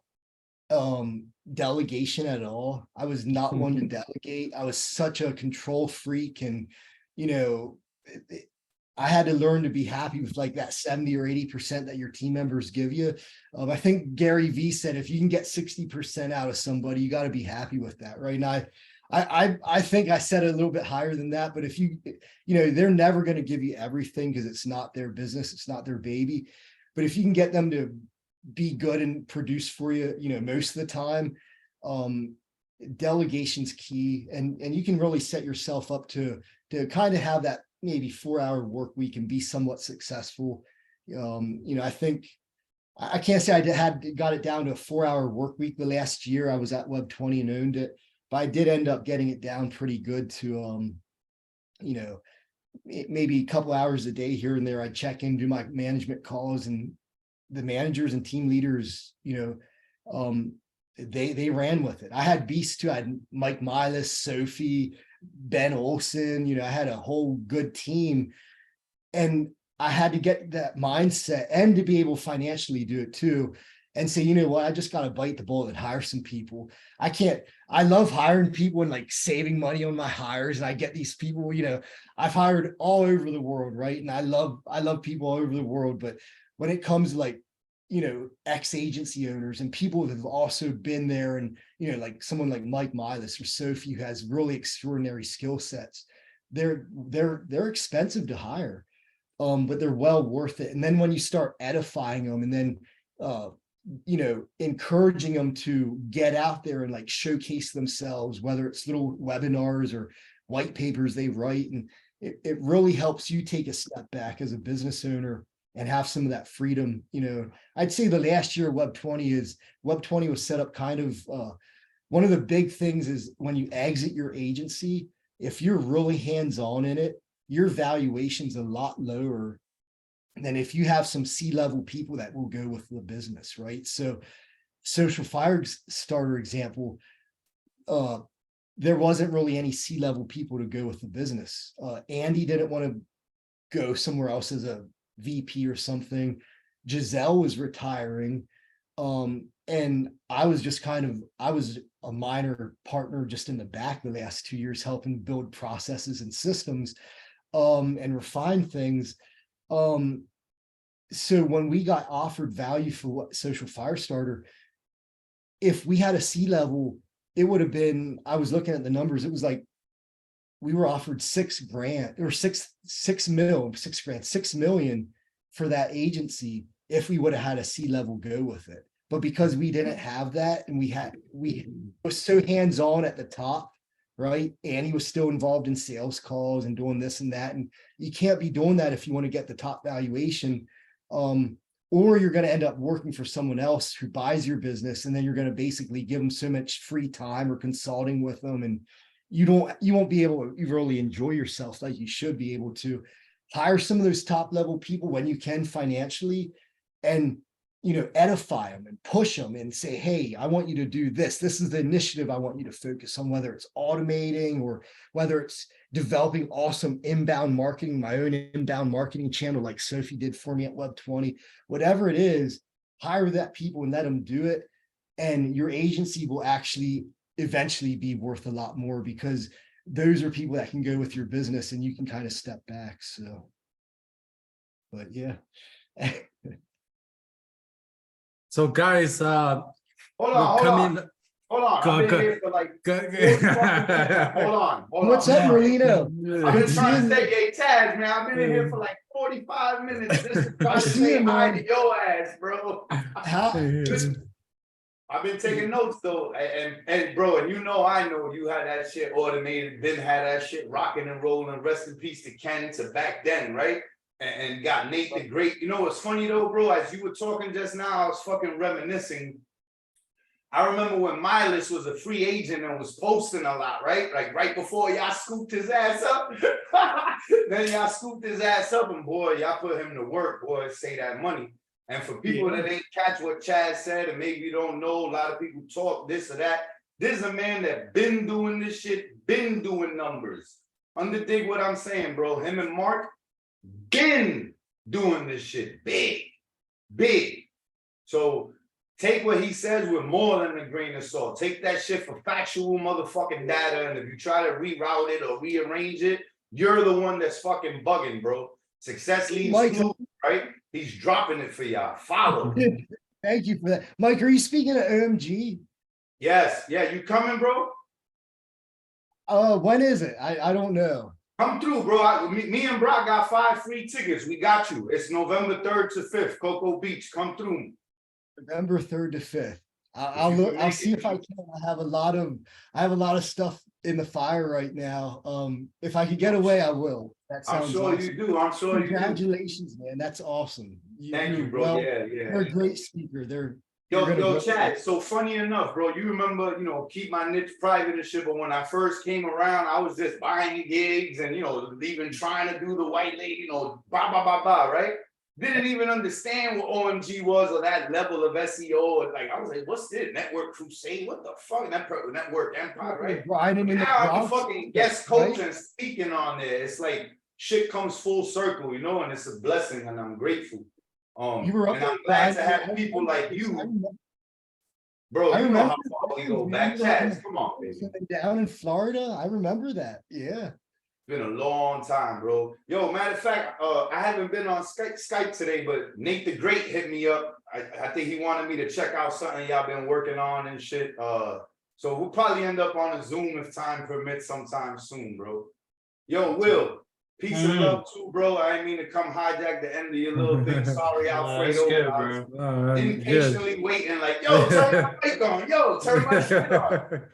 delegation at all. I was not one to delegate. I was such a control freak, and you know, I had to learn to be happy with like that 70 or 80% that your team members give you. I think Gary V said if you can get 60% out of somebody, you got to be happy with that, right? And I think I set it a little bit higher than that, but if they're never going to give you everything because it's not their business, it's not their baby. But if you can get them to be good and produce for you, most of the time, delegation's key, and you can really set yourself up to kind of have that maybe 4-hour work week and be somewhat successful. I think I can't say I got it down to a 4-hour work week the last year I was at Web 20 and owned it, but I did end up getting it down pretty good to maybe a couple hours a day here and there. I check in, do my management calls, and the managers and team leaders, they ran with it. I had beasts too. I had Mike Milas, Sophie, Ben Olson, I had a whole good team, and I had to get that mindset and to be able to financially do it too. And say, you know what, I just got to bite the bullet and hire some people. I love hiring people and like saving money on my hires. And I get these people, I've hired all over the world, right? And I love people all over the world. But when it comes to like, ex-agency owners and people that have also been there, and, like someone like Mike Milas or Sophie, who has really extraordinary skill sets, they're expensive to hire. But they're well worth it. And then when you start edifying them and then, encouraging them to get out there and like showcase themselves, whether it's little webinars or white papers they write, and it really helps you take a step back as a business owner and have some of that freedom. I'd say the last year of Web 20 was set up kind of, one of the big things is when you exit your agency, if you're really hands-on in it, your valuation's a lot lower than if you have some C-level people that will go with the business, right? So Social Fire Starter example, there wasn't really any C-level people to go with the business. Andy didn't want to go somewhere else as a VP or something. Giselle was retiring. And I was a minor partner just in the back the last 2 years, helping build processes and systems, and refine things. So when we got offered value for what Social Firestarter, if we had a C-level, it would have been, I was looking at the numbers, it was like we were offered $6,000 or 6 million for that agency if we would have had a C-level go with it. But because we didn't have that, and we were so hands-on at the top, right? And he was still involved in sales calls and doing this and that. And you can't be doing that if you want to get the top valuation. Or you're going to end up working for someone else who buys your business, and then you're going to basically give them so much free time or consulting with them, and you won't be able to really enjoy yourself like you should be able to. hire some of those top level people when you can financially, and edify them and push them and say, hey, I want you to do this. This is the initiative I want you to focus on, whether it's automating or whether it's developing awesome inbound marketing, my own inbound marketing channel like Sophie did for me at Web20, whatever it is, hire that people and let them do it. And your agency will actually eventually be worth a lot more, because those are people that can go with your business and you can kind of step back. So, but yeah. So guys, Hold on, we're hold coming. on. Hold on. Go- I've been go- here for like go- 40 fucking minutes. Hold on. What's up, Merlino? I've Good been trying to seeing say, hey, Chaz, man, I've been in here for like 45 minutes just to try I to see say you, hi man. to your ass, bro. How, I've been taking notes though, and bro, and I know you had that shit automated, then had that shit rocking and rolling. Rest in peace to Ken, to back then, right? And got Nate the Great. You know what's funny though, bro? As you were talking just now, I was fucking reminiscing. I remember when Miles was a free agent and was posting a lot, right? Like right before y'all scooped his ass up. Then y'all scooped his ass up, and boy, y'all put him to work, boy, say that money. And for people that ain't catch what Chaz said, and maybe you don't know, a lot of people talk this or that. This is a man that been doing this shit, been doing numbers. Underdig what I'm saying, bro. Him and Mark been doing this shit big. So take what he says with more than a grain of salt. Take that shit for factual motherfucking data, and if you try to reroute it or rearrange it, you're the one that's fucking bugging, bro. Success leaves clues, right? He's dropping it for y'all. Follow. Thank you for that. Mike, are you speaking at OMG? Yes. Yeah, you coming, bro? When is it? I don't know. Come through, bro. Me and Brock got 5 free tickets. We got you. It's November 3rd to 5th, Cocoa Beach. Come through. November 3rd to 5th. I'll look, I'll see if I can. I have a lot of stuff in the fire right now. If I could get away, I will. That sounds I'm sure awesome. you do. I'm sure you do. Congratulations, man. That's awesome. Thank you, bro. Well, Yeah. You're a great speaker. Yo, Chad. So funny enough, bro, you remember, keep my niche private and shit, but when I first came around, I was just buying gigs and, even trying to do the white lady, right? Didn't even understand what OMG was or that level of SEO. Like, I was like, what's this? Network Crusade? What the fuck? Network Empire, right? Grinding in the Now I'm Bronx, fucking guest coach and speaking on there. It's like shit comes full circle, and it's a blessing and I'm grateful. You were up and I'm there glad to grinding. have people like you. Bro, you know how far we go back. Chaz, come on, baby. Down in Florida, I remember that. Yeah. Been a long time, bro. Yo, matter of fact, I haven't been on Skype today, but Nate the Great hit me up. I think he wanted me to check out something y'all been working on and shit. So we'll probably end up on a Zoom if time permits sometime soon, bro. Yo, Will, peace and love too, bro. I didn't mean to come hijack the end of your little thing. Sorry, Alfredo. Good, bro. Impatiently waiting, like, yo, turn my mic on. Yo, turn my shit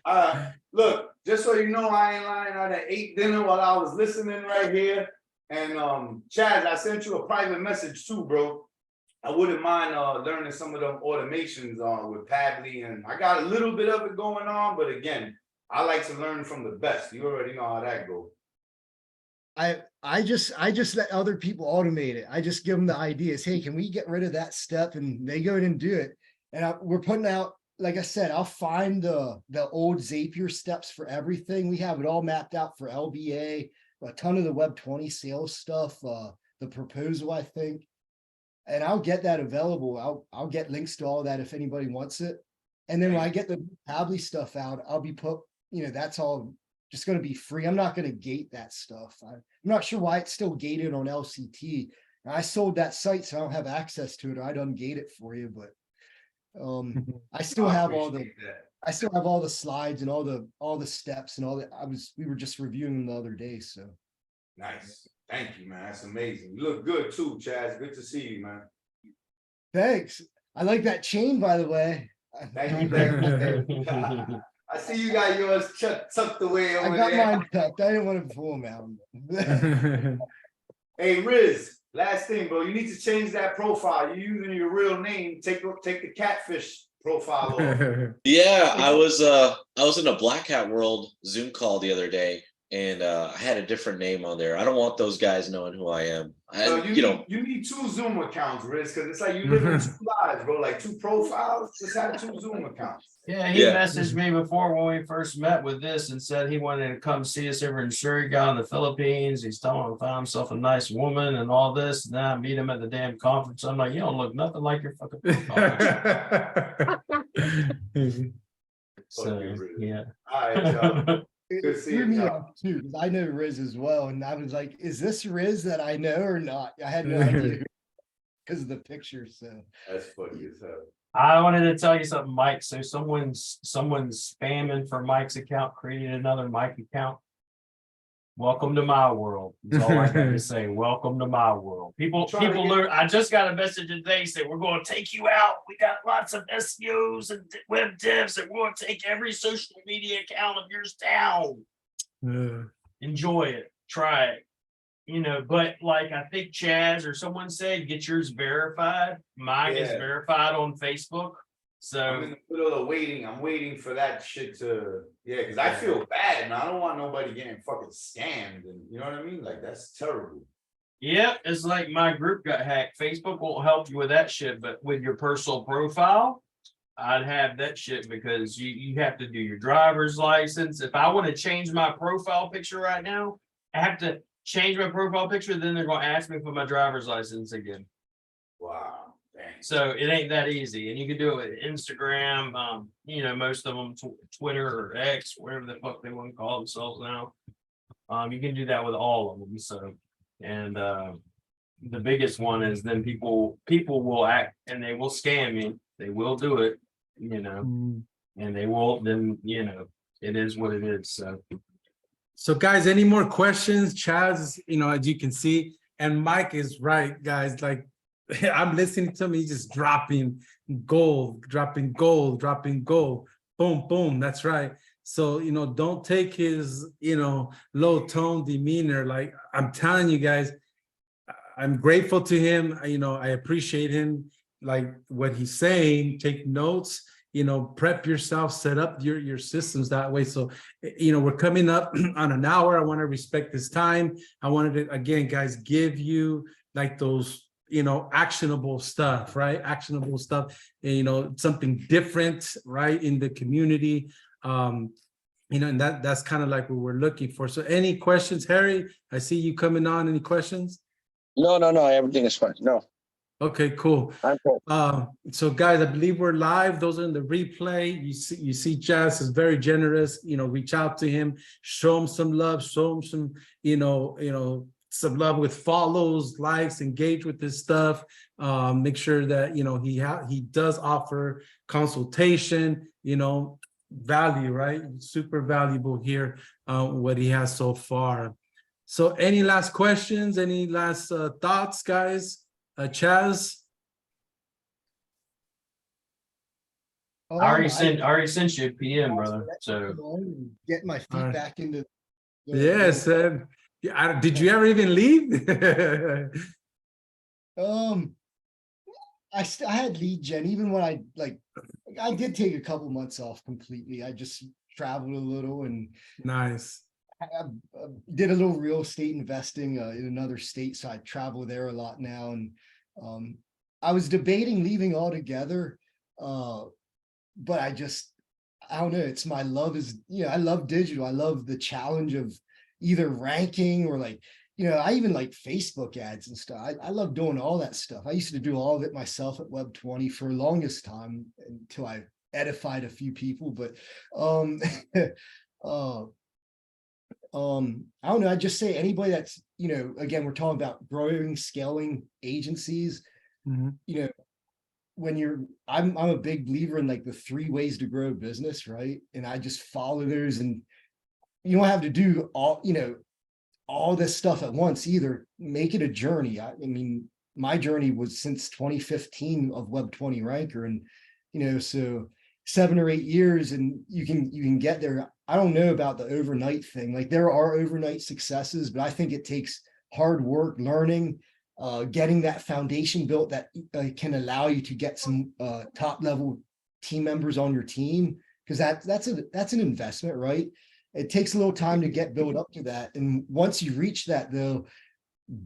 on. Look, just so you know, I ain't lying. I ate dinner while I was listening right here. And Chaz, I sent you a private message too, bro. I wouldn't mind learning some of them automations with Padley, and I got a little bit of it going on, but again, I like to learn from the best. You already know how that goes. I just let other people automate it. I just give them the ideas. Hey, can we get rid of that step? And they go in and do it. And we're putting out, like I said, I'll find the old Zapier steps for everything. We have it all mapped out for LBA, a ton of the Web20 sales stuff, the proposal, I think. And I'll get that available. I'll get links to all that if anybody wants it. And then when I get the Padley stuff out, I'll be that's all just going to be free. I'm not going to gate that stuff. I'm not sure why it's still gated on LCT. I sold that site, so I don't have access to it. Or I'd ungate it for you, but I still have all the slides and all the steps and all that. We were just reviewing them the other day. So nice. Thank you, man. That's amazing. You look good too, Chaz. Good to see you, man. Thanks. I like that chain, by the way. Thank you. I see you got yours tucked away over there. I got mine tucked. I didn't want to pull them out. Hey, Riz, last thing, bro. You need to change that profile. You're using your real name. Take the catfish profile off. Yeah, I was in a Black Hat World Zoom call the other day, and I had a different name on there. I don't want those guys knowing who I am. So you need 2 Zoom accounts, Riz, because it's like you live in 2 lives, bro. Like 2 profiles. Just have 2 Zoom accounts. Yeah, he Yeah. messaged me before when we first met with this and said he wanted to come see us over in Surigao in the Philippines. He's telling him to find himself a nice woman and all this. And then I meet him at the damn conference. I'm like, you don't look nothing like your fucking profile. So yeah. All right, y'all. It Good threw seeing me y'all. off too, because I know Riz as well, and I was like, "Is this Riz that I know or not?" I had no idea because of the picture. So That's funny as hell. I wanted to tell you something, Mike. So someone's spamming for Mike's account, creating another Mike account. Welcome to my world. That's all I got to say. Welcome to my world. People learn. I just got a message today saying we're going to take you out. We got lots of SEOs and web devs, and we're going to take every social media account of yours down. Enjoy it. Try it. You know, but like I think Chaz or someone said, get yours verified. Mine is Yeah. verified on Facebook. I'm So in the middle of waiting. I'm waiting for that shit to, because I feel bad, man. I don't want nobody getting fucking scammed, and you know what I mean? Like that's terrible. yeah, it's like my group got hacked. Facebook won't help you with that shit, but with your personal profile, I'd have that shit because you have to do your driver's license. If I want to change my profile picture right now, I have to change my profile picture. Then they're going to ask me for my driver's license again. Wow. Dang. So it ain't that easy, and you can do it with Instagram. You know, most of them Twitter or X, whatever the fuck they want to call themselves now. You can do that with all of them. So, and the biggest one is then people will act and they will scam you. They will do it, you know, and they will. Then you know, it is what it is. So guys, any more questions? Chaz, you know, as you can see, and Mike is right, guys. Like I'm listening to him, he's just dropping gold. Boom, boom. That's right. So, you know, don't take his, you know, low tone demeanor. Like I'm telling you guys, I'm grateful to him. You know, I appreciate him, like what he's saying. Take notes, you know, prep yourself, set up your systems that way. So, you know, we're coming up on an hour. I want to respect this time. I wanted to, again, guys, give you like those, you know, actionable stuff, right? Actionable stuff, you know, something different, right? In the community. You know, and that's kind of like what we're looking for. So any questions, Harry? I see you coming on. Any questions? No, everything is fine. No. Okay, cool. I'm cool. So guys, I believe we're live. Those are in the replay. You see Chaz is very generous, you know, reach out to him, show him some love, show him some, you know, some love with follows, likes, engage with this stuff. Make sure that, you know, he does offer consultation, you know, value, right? Super valuable here, what he has so far. So any last questions, any last thoughts, guys? Chaz? I already sent you a PM, brother. So get my feet back into. Yes. Did you ever even leave? I had lead gen, even when I did take a couple months off completely. I just traveled a little and Nice. I did a little real estate investing in another state, so I travel there a lot now. And I was debating leaving altogether, but I don't know. It's my love is, you know, I love digital. I love the challenge of either ranking or like, you know, I even like Facebook ads and stuff. I love doing all that stuff. I used to do all of it myself at Web20 for the longest time until I edified a few people. But I don't know. I just say anybody that's, you know, again, we're talking about growing, scaling agencies, you know, when I'm a big believer in like the 3 ways to grow a business, right? And I just follow those, and you don't have to do all this stuff at once either. Make it a journey. I mean, my journey was since 2015 of Web20 Ranker, and, you know, so 7 or 8 years, and you can get there. I don't know about the overnight thing. Like there are overnight successes, but I think it takes hard work, learning, getting that foundation built that can allow you to get some top level team members on your team, because that's an investment, right? it takes a little time to get built up to that. And once you reach that though,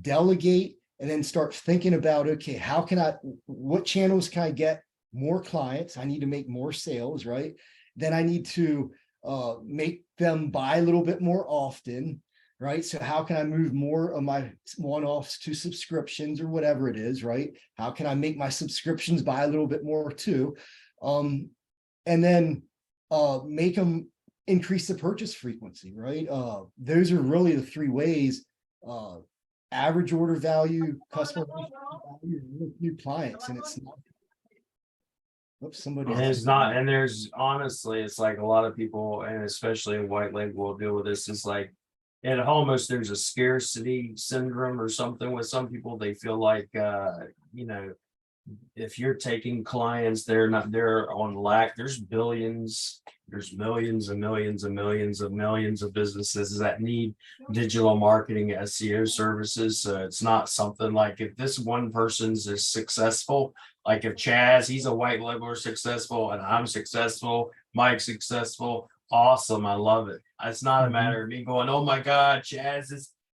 delegate and then start thinking about, okay, what channels can I get more clients? I need to make more sales, right? Then I need to make them buy a little bit more often, right? So how can I move more of my one-offs to subscriptions or whatever it is, right? How can I make my subscriptions buy a little bit more too? And then make them increase the purchase frequency, right? Those are really the three ways. Average order value, customer value, and new clients, and it's not. Oops, somebody's. And it's not, and there's honestly, it's like a lot of people, and especially in white label will deal with this. It's like, and almost there's a scarcity syndrome or something with some people. They feel like, you know, if you're taking clients, they're on lack. There's billions, there's millions and millions and millions of millions of businesses that need digital marketing SEO services. So it's not something like if this one person's is successful, like if Chaz, he's a white labeler successful and I'm successful, Mike's successful. Awesome. I love it. It's not a matter of me going, oh my God,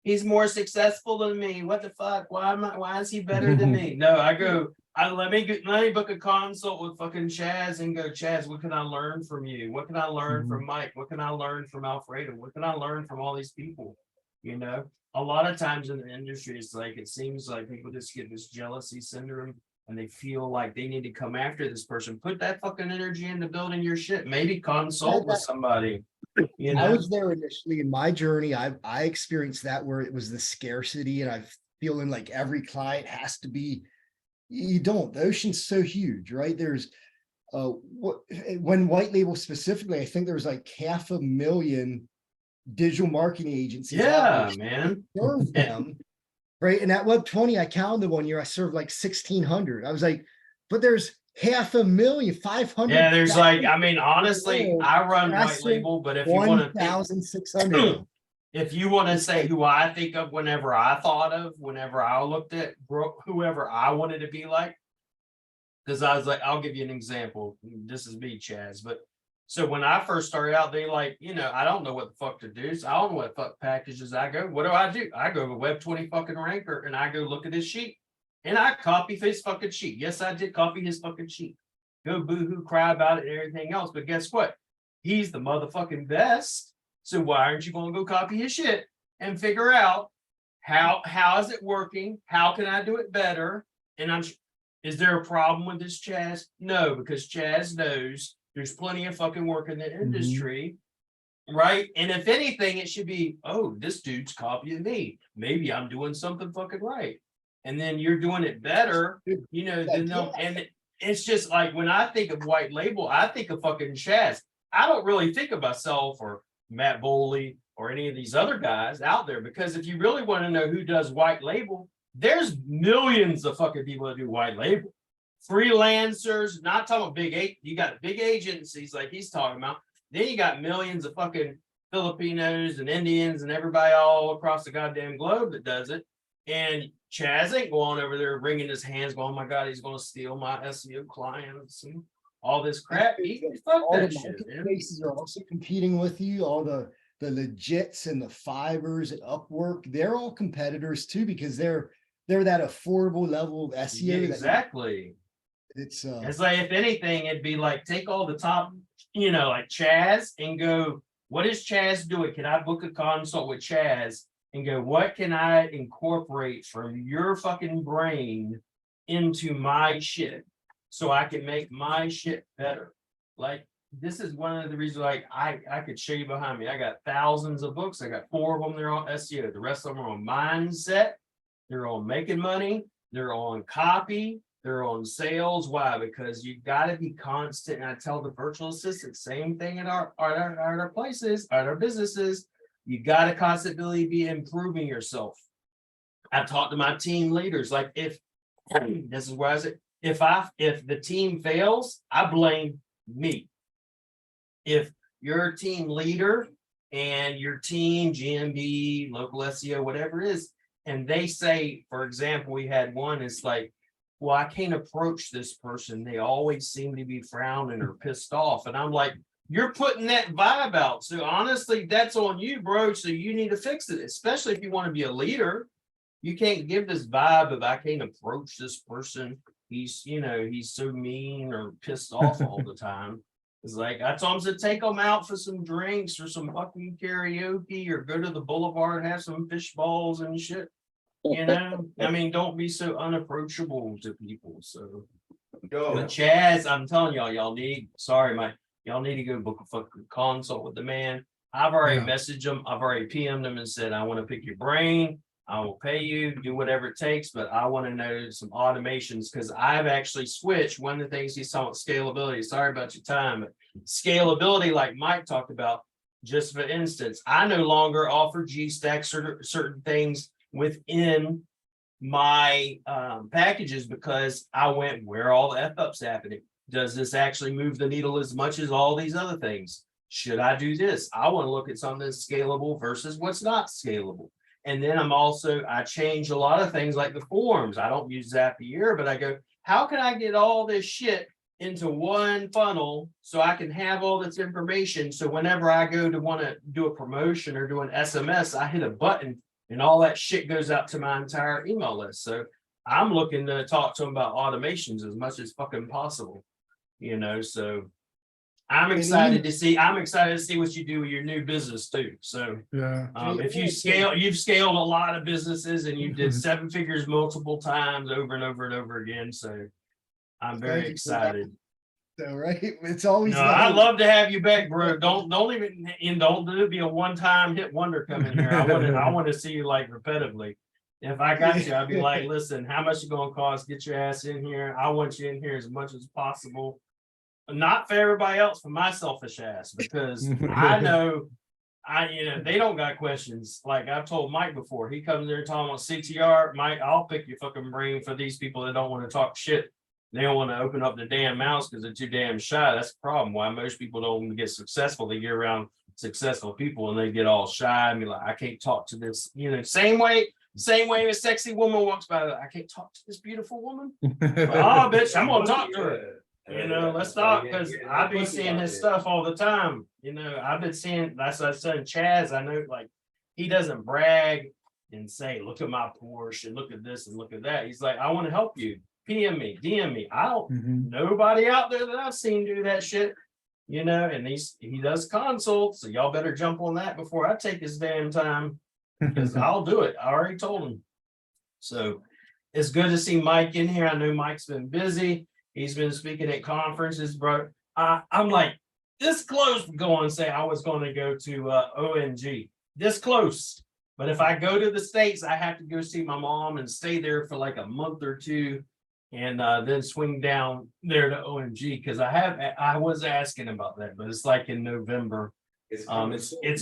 he's more successful than me. What the fuck? Why is he better than me? No, I go, let me book a consult with fucking Chaz and go, Chaz, what can I learn from you? What can I learn from Mike? What can I learn from Alfredo? What can I learn from all these people? You know, a lot of times in the industry, it's like, it seems like people just get this jealousy syndrome and they feel like they need to come after this person. Put that fucking energy into building your shit. Maybe consult with somebody. You know, I was there initially in my journey. I experienced that where it was the scarcity, and I feeling like every client has to be. You don't. The ocean's so huge, right? There's when white label specifically, I think there was like 500,000 digital marketing agencies. Yeah, man. Serve them, right? And at Web 20, I counted one year, I served like 1,600. I was like, but there's 500,000, 500. Yeah, there's like, I mean, honestly, I run I white serve label, but if you want to 1,600. if you want to say who I think of whenever I thought of, whenever I looked at whoever I wanted to be like, because I was like, I'll give you an example. This is me, Chaz. But so when I first started out, they like, you know, I don't know what the fuck to do. So I don't know what fuck packages I go. What do? I go to Web 20 fucking ranker and I go look at his sheet and I copy his fucking sheet. Yes, I did copy his fucking sheet. Go boo-hoo, cry about it and everything else. But guess what? He's the motherfucking best. So why aren't you going to go copy his shit and figure out how is it working? How can I do it better? And is there a problem with this, Chaz? No, because Chaz knows there's plenty of fucking work in the industry, right? And if anything, it should be, oh, this dude's copying me. Maybe I'm doing something fucking right. And then you're doing it better, you know, and it's just like when I think of white label, I think of fucking Chaz. I don't really think of myself or Matt Boley or any of these other guys out there, because if you really want to know who does white label, there's millions of fucking people that do white label. Freelancers, not talking about big, you got big agencies like he's talking about. Then you got millions of fucking Filipinos and Indians and everybody all across the goddamn globe that does it. And Chaz ain't going over there wringing his hands going, oh my God, he's going to steal my SEO clients and all this crap. Fuck All that the shit, man. marketplaces are also competing with you. All the Legits and the Fivers and Upwork, they're all competitors too, because they're that affordable level of SEO. Yeah, exactly. It's like, if anything, it'd be like, take all the top, you know, like Chaz and go, what is Chaz doing? Can I book a consult with Chaz and go, what can I incorporate from your fucking brain into my shit so I can make my shit better? Like, this is one of the reasons, like, I could show you behind me. I got thousands of books. I got 4 of them. They're on SEO. The rest of them are on mindset. They're on making money. They're on copy. They're on sales. Why? Because you got to be constant. And I tell the virtual assistant, same thing at our places, at our businesses. You got to constantly be improving yourself. I talk to my team leaders, like, if this is where I say, if the team fails, I blame me. If you're a team leader and your team, GMB, local SEO, whatever it is, and they say, for example, we had one, it's like, well, I can't approach this person. They always seem to be frowning or pissed off. And I'm like, you're putting that vibe out. So honestly, that's on you, bro. So you need to fix it, especially if you want to be a leader. You can't give this vibe of I can't approach this person. He's, he's so mean or pissed off all the time. It's like I told him to take them out for some drinks or some fucking karaoke or go to the boulevard and have some fish balls and shit. I mean, don't be so unapproachable to people. So, but Chaz, I'm telling y'all, y'all need to go book a fucking consult with the man. I've already messaged him. I've already PM'd him and said, I want to pick your brain. I will pay you, do whatever it takes, but I want to know some automations because I've actually switched. One of the things he's talking about scalability. Sorry about your time, but scalability, like Mike talked about, just for instance, I no longer offer G-Stack certain things within my packages because I went where all the F-ups happening. Does this actually move the needle as much as all these other things? Should I do this? I want to look at something that's scalable versus what's not scalable. And then I change a lot of things like the forms. I don't use Zapier, but I go, how can I get all this shit into one funnel so I can have all this information? So whenever I go to want to do a promotion or do an SMS, I hit a button and all that shit goes out to my entire email list. So I'm looking to talk to them about automations as much as fucking possible, so I'm excited to see what you do with your new business too. So if you've scaled a lot of businesses and you did 7 figures multiple times over and over and over again. So I'm very excited. So right, it's always. No, I love to have you back, bro. Don't let it be a one-time hit wonder coming here. I want to see you like repetitively. If I got you, I'd be like, listen, how much it gonna cost? Get your ass in here. I want you in here as much as possible. Not for everybody else, for my selfish ass, because I know they don't got questions. Like I've told Mike before, he comes there talking about CTR. Mike, I'll pick your fucking brain for these people that don't want to talk shit. They don't want to open up the damn mouths because they're too damn shy. That's the problem. Why most people don't get successful. They get around successful people and they get all shy and be like, I can't talk to this, same way a sexy woman walks by, I can't talk to this beautiful woman. Bitch, I'm gonna talk to her. Let's talk, because I've been seeing his stuff all the time. I've been seeing, that's what I said, Chaz, I know, like, he doesn't brag and say, look at my Porsche and look at this and look at that. He's like, I want to help you. PM me, DM me. I don't, nobody out there that I've seen do that shit, and he does consults. So y'all better jump on that before I take his damn time, because I'll do it. I already told him. So it's good to see Mike in here. I know Mike's been busy. He's been speaking at conferences, bro. I'm like this close to going and say I was going to go to ONG. This close. But if I go to the States, I have to go see my mom and stay there for like a month or two and then swing down there to OMG, because I was asking about that, but it's like in November. It's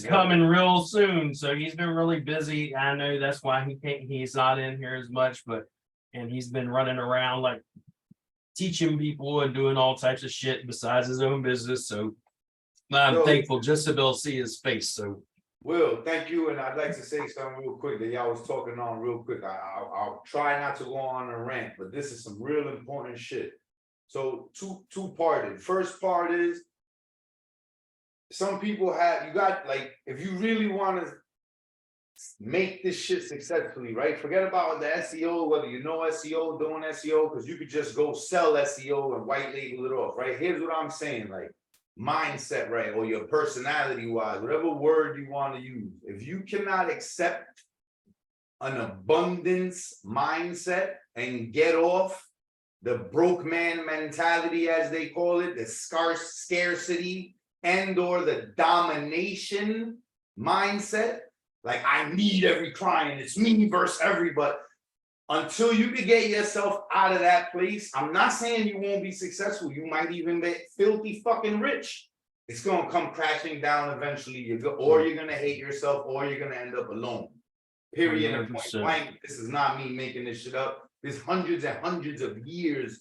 coming real soon. So he's been really busy. I know that's why he's not in here as much, and he's been running around like teaching people and doing all types of shit besides his own business. So I'm thankful just to be able to see his face. So Will, thank you. And I'd like to say something real quick that y'all was talking on real quick. I'll try not to go on a rant, but this is some real important shit. So two parted. First part is some people if you really want to make this shit successfully, right? Forget about the SEO, whether you know SEO, doing SEO, because you could just go sell SEO and white label it off, right? Here's what I'm saying, like mindset, right? Or your personality wise, whatever word you want to use. If you cannot accept an abundance mindset and get off the broke man mentality, as they call it, the scarcity and or the domination mindset, like I need every client, it's me versus everybody. Until you can get yourself out of that place, I'm not saying you won't be successful. You might even be filthy fucking rich. It's gonna come crashing down eventually. Or you're gonna hate yourself, or you're gonna end up alone. Period. And point blank. This is not me making this shit up. There's hundreds and hundreds of years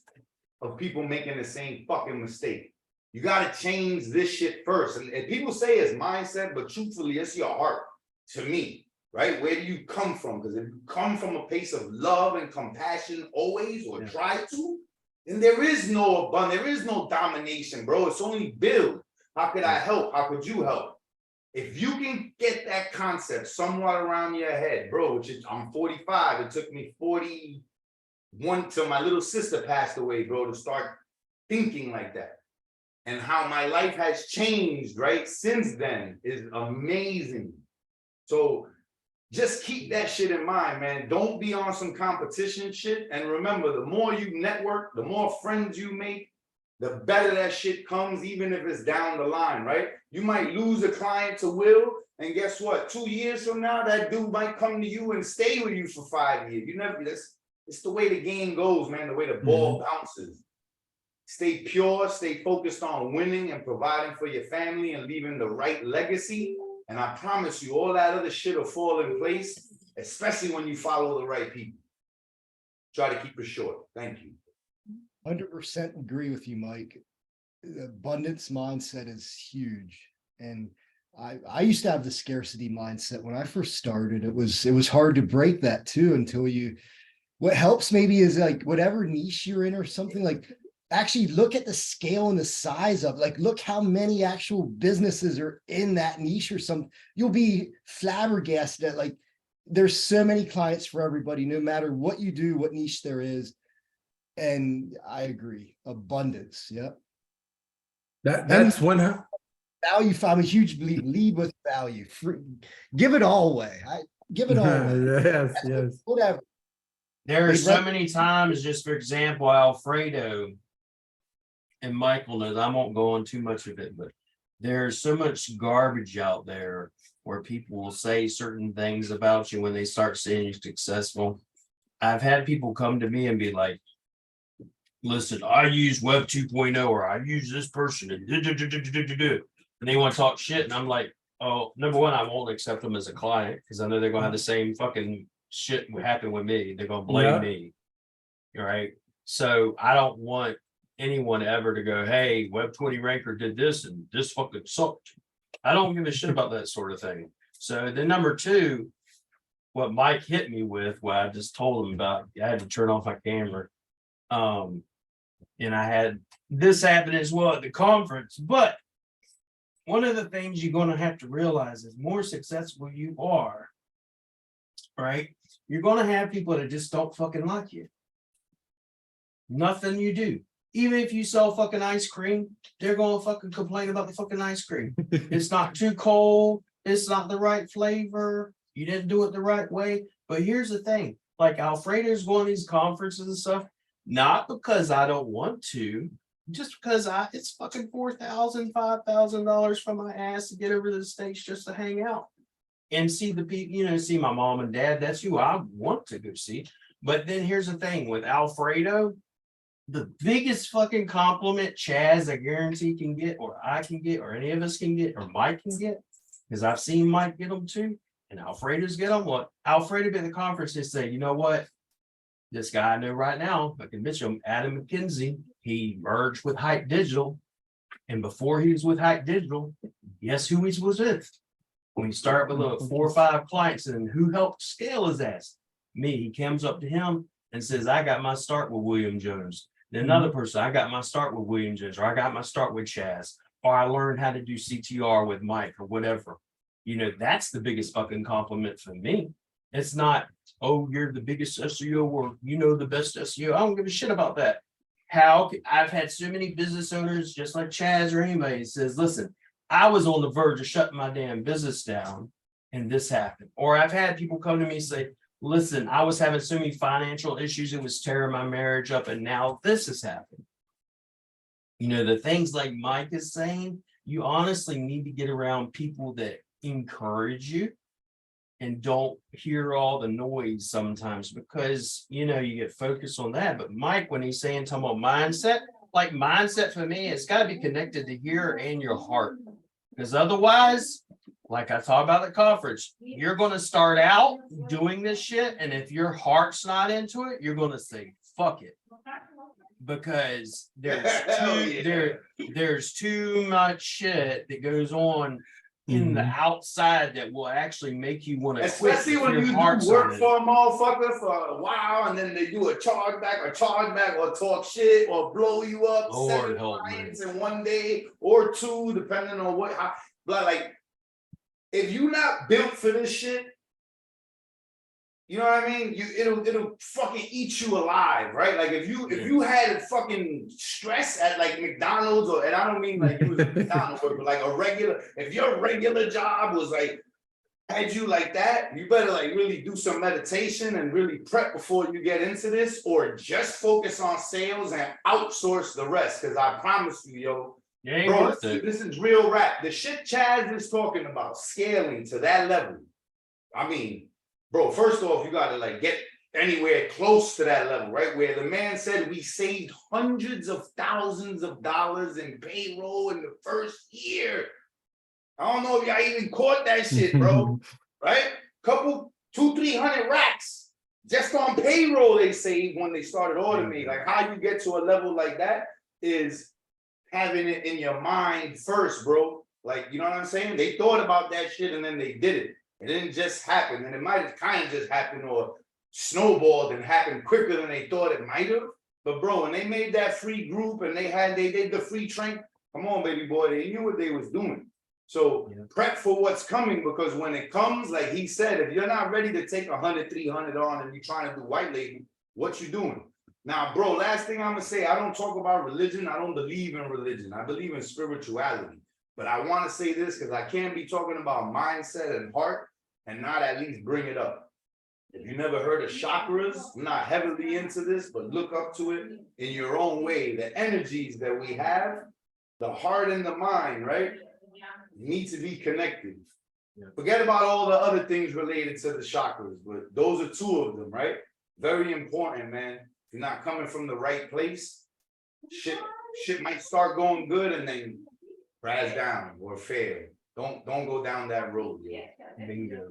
of people making the same fucking mistake. You gotta change this shit first. And people say it's mindset, but truthfully, it's your heart. To me, right? Where do you come from? Because if you come from a place of love and compassion always, or try to, then there is no abundance, there is no domination, bro. It's only build. How could I help? How could you help? If you can get that concept somewhat around your head, bro, which is, I'm 45, it took me 41 till my little sister passed away, bro, to start thinking like that. And how my life has changed, right, since then is amazing. So just keep that shit in mind, man. Don't be on some competition shit. And remember, the more you network, the more friends you make, the better that shit comes, even if it's down the line, right? You might lose a client to Will, and guess what? 2 years from now, that dude might come to you and stay with you for 5 years. You never, it's the way the game goes, man, the way the ball bounces. Stay pure, stay focused on winning and providing for your family and leaving the right legacy. And I promise you, all that other shit will fall in place, especially when you follow the right people. Try to keep it short. Thank you. 100% agree with you, Mike. The abundance mindset is huge. And I used to have the scarcity mindset when I first started. It was hard to break that too until what helps maybe is like whatever niche you're in or something, like actually look at the scale and the size of, like, look how many actual businesses are in that niche or something. You'll be flabbergasted at, like, there's so many clients for everybody, no matter what you do, what niche there is. And I agree, abundance. Yep. That's one. Value. I'm a huge believer. Lead with value. Give it all away. Give it all away. Yes. Whatever. There are so many times, just for example, Alfredo and Michael knows, I won't go on too much of it, but there's so much garbage out there where people will say certain things about you when they start seeing you successful. I've had people come to me and be like, listen, I use Web 2.0 or I use this person and they want to talk shit. And I'm like, oh, number one, I won't accept them as a client because I know they're going to have the same fucking shit happen with me. They're going to blame me. All right. So I don't want anyone ever to go, hey, Web 20 ranker did this and this fucking sucked. I don't give a shit about that sort of thing. So then number two, what Mike hit me with, what I just told him about, I had to turn off my camera. And I had this happen as well at the conference. But one of the things you're going to have to realize is more successful you are, right? You're going to have people that just don't fucking like you. Nothing you do. Even if you sell fucking ice cream, they're going to fucking complain about the fucking ice cream. It's not too cold. It's not the right flavor. You didn't do it the right way. But here's the thing. Like Alfredo's going to these conferences and stuff, not because I don't want to, just because it's fucking $4,000, $5,000 from my ass to get over to the States just to hang out and see the people, see my mom and dad. That's who I want to go see. But then here's the thing with Alfredo, the biggest fucking compliment Chaz, I guarantee, can get, or I can get, or any of us can get, or Mike can get, because I've seen Mike get them too, and Alfredo's get them. What Alfredo at the conference is say, you know what? This guy I know right now, I can mention him, Adam McKenzie. He merged with Hype Digital, and before he was with Hype Digital, guess who he was with? When he started with 4 or 5 clients, and who helped scale his ass? Me. He comes up to him and says, I got my start with William Jones. Then another person, I got my start with William Jones, or I got my start with Chaz, or I learned how to do CTR with Mike, or whatever. That's the biggest fucking compliment for me. It's not, oh, you're the biggest SEO, or the best SEO. I don't give a shit about that. I've had so many business owners, just like Chaz or anybody, says, listen, I was on the verge of shutting my damn business down and this happened. Or I've had people come to me and say, listen, I was having so many financial issues, it was tearing my marriage up, and now this has happened. The things like Mike is saying, you honestly need to get around people that encourage you and don't hear all the noise sometimes, because you get focused on that. But Mike, when he's talking about mindset, like mindset for me, it's got to be connected to here and your heart, because otherwise, like I talked about at the conference, you're going to start out doing this shit, and if your heart's not into it, you're going to say fuck it, because there's too much shit that goes on in the outside that will actually make you want to quit. Especially if when your you do heart's work on it. for a motherfucker for a while and then they do a chargeback or talk shit or blow you up Lord 7 help me. clients in one day or 2, depending on what, like, if you're not built for this shit, you know what I mean? It'll fucking eat you alive, right? Like if you had fucking stress at like McDonald's and I don't mean like you was a McDonald's worker, but like if your regular job was like had you like that, you better like really do some meditation and really prep before you get into this, or just focus on sales and outsource the rest. Cause I promise you, yo, It ain't bro, worth it. this is real rap. The shit Chaz is talking about, scaling to that level. I mean, bro, first off, you gotta like get anywhere close to that level, right? Where the man said we saved hundreds of thousands of dollars in payroll in the first year. I don't know if y'all even caught that shit, bro. Right? Couple 200-300 racks just on payroll they saved when they started automating. Like how you get to a level like that is having it in your mind first, bro. Like, you know what I'm saying? They thought about that shit and then they did it. It didn't just happen, and it might have kind of just happened or snowballed and happened quicker than they thought it might have. But bro, when they made that free group and they did the free train, come on, baby boy, they knew what they was doing. So prep for what's coming, because when it comes, like he said, if you're not ready to take 100, 300 on and you're trying to do white label, what you doing? Now, bro, last thing I'm gonna say, I don't talk about religion. I don't believe in religion. I believe in spirituality. But I want to say this because I can't be talking about mindset and heart and not at least bring it up. If you never heard of chakras, I'm not heavily into this, but look up to it in your own way. The energies that we have, the heart and the mind, right, need to be connected. Forget about all the other things related to the chakras, but those are 2 of them, right? Very important, man. If you're not coming from the right place, shit might start going good and then crash down or fail. Don't go down that road. Bingo.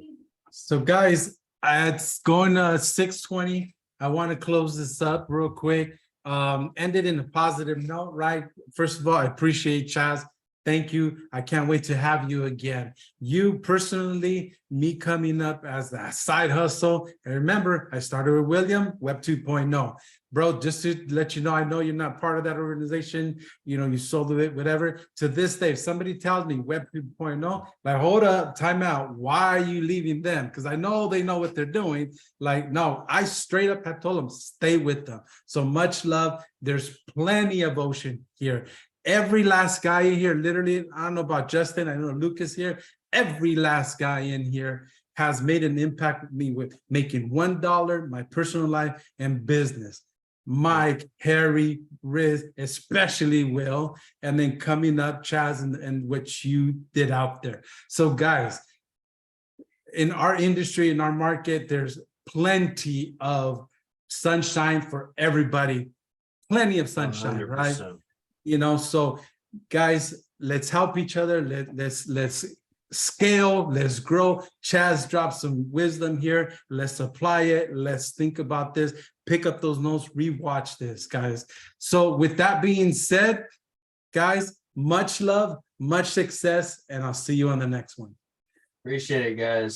So guys, it's going to 6:20. I want to close this up real quick. End it in a positive note, right? First of all, I appreciate Chaz. Thank you. I can't wait to have you again. You personally, me coming up as a side hustle. And remember, I started with William, Web 2.0. Bro, just to let you know, I know you're not part of that organization. You know, you sold it, whatever. To this day, if somebody tells me Web 2.0, like, hold up, time out. Why are you leaving them? Because I know they know what they're doing. Like, no, I straight up have told them, stay with them. So much love. There's plenty of ocean here. Every last guy in here, literally, I don't know about Justin, I know Lucas here, every last guy in here has made an impact with me with making $1, my personal life and business. Mike, Harry, Riz, especially Will, and then coming up, Chaz, and what you did out there. So guys, in our industry, in our market, there's plenty of sunshine for everybody. Plenty of sunshine, 100%. Right? You know, so guys, let's help each other. Let's scale, let's grow. Chaz dropped some wisdom here. Let's apply it. Let's think about this. Pick up those notes, rewatch this, guys. So with that being said, guys, much love, much success, and I'll see you on the next one. Appreciate it, guys.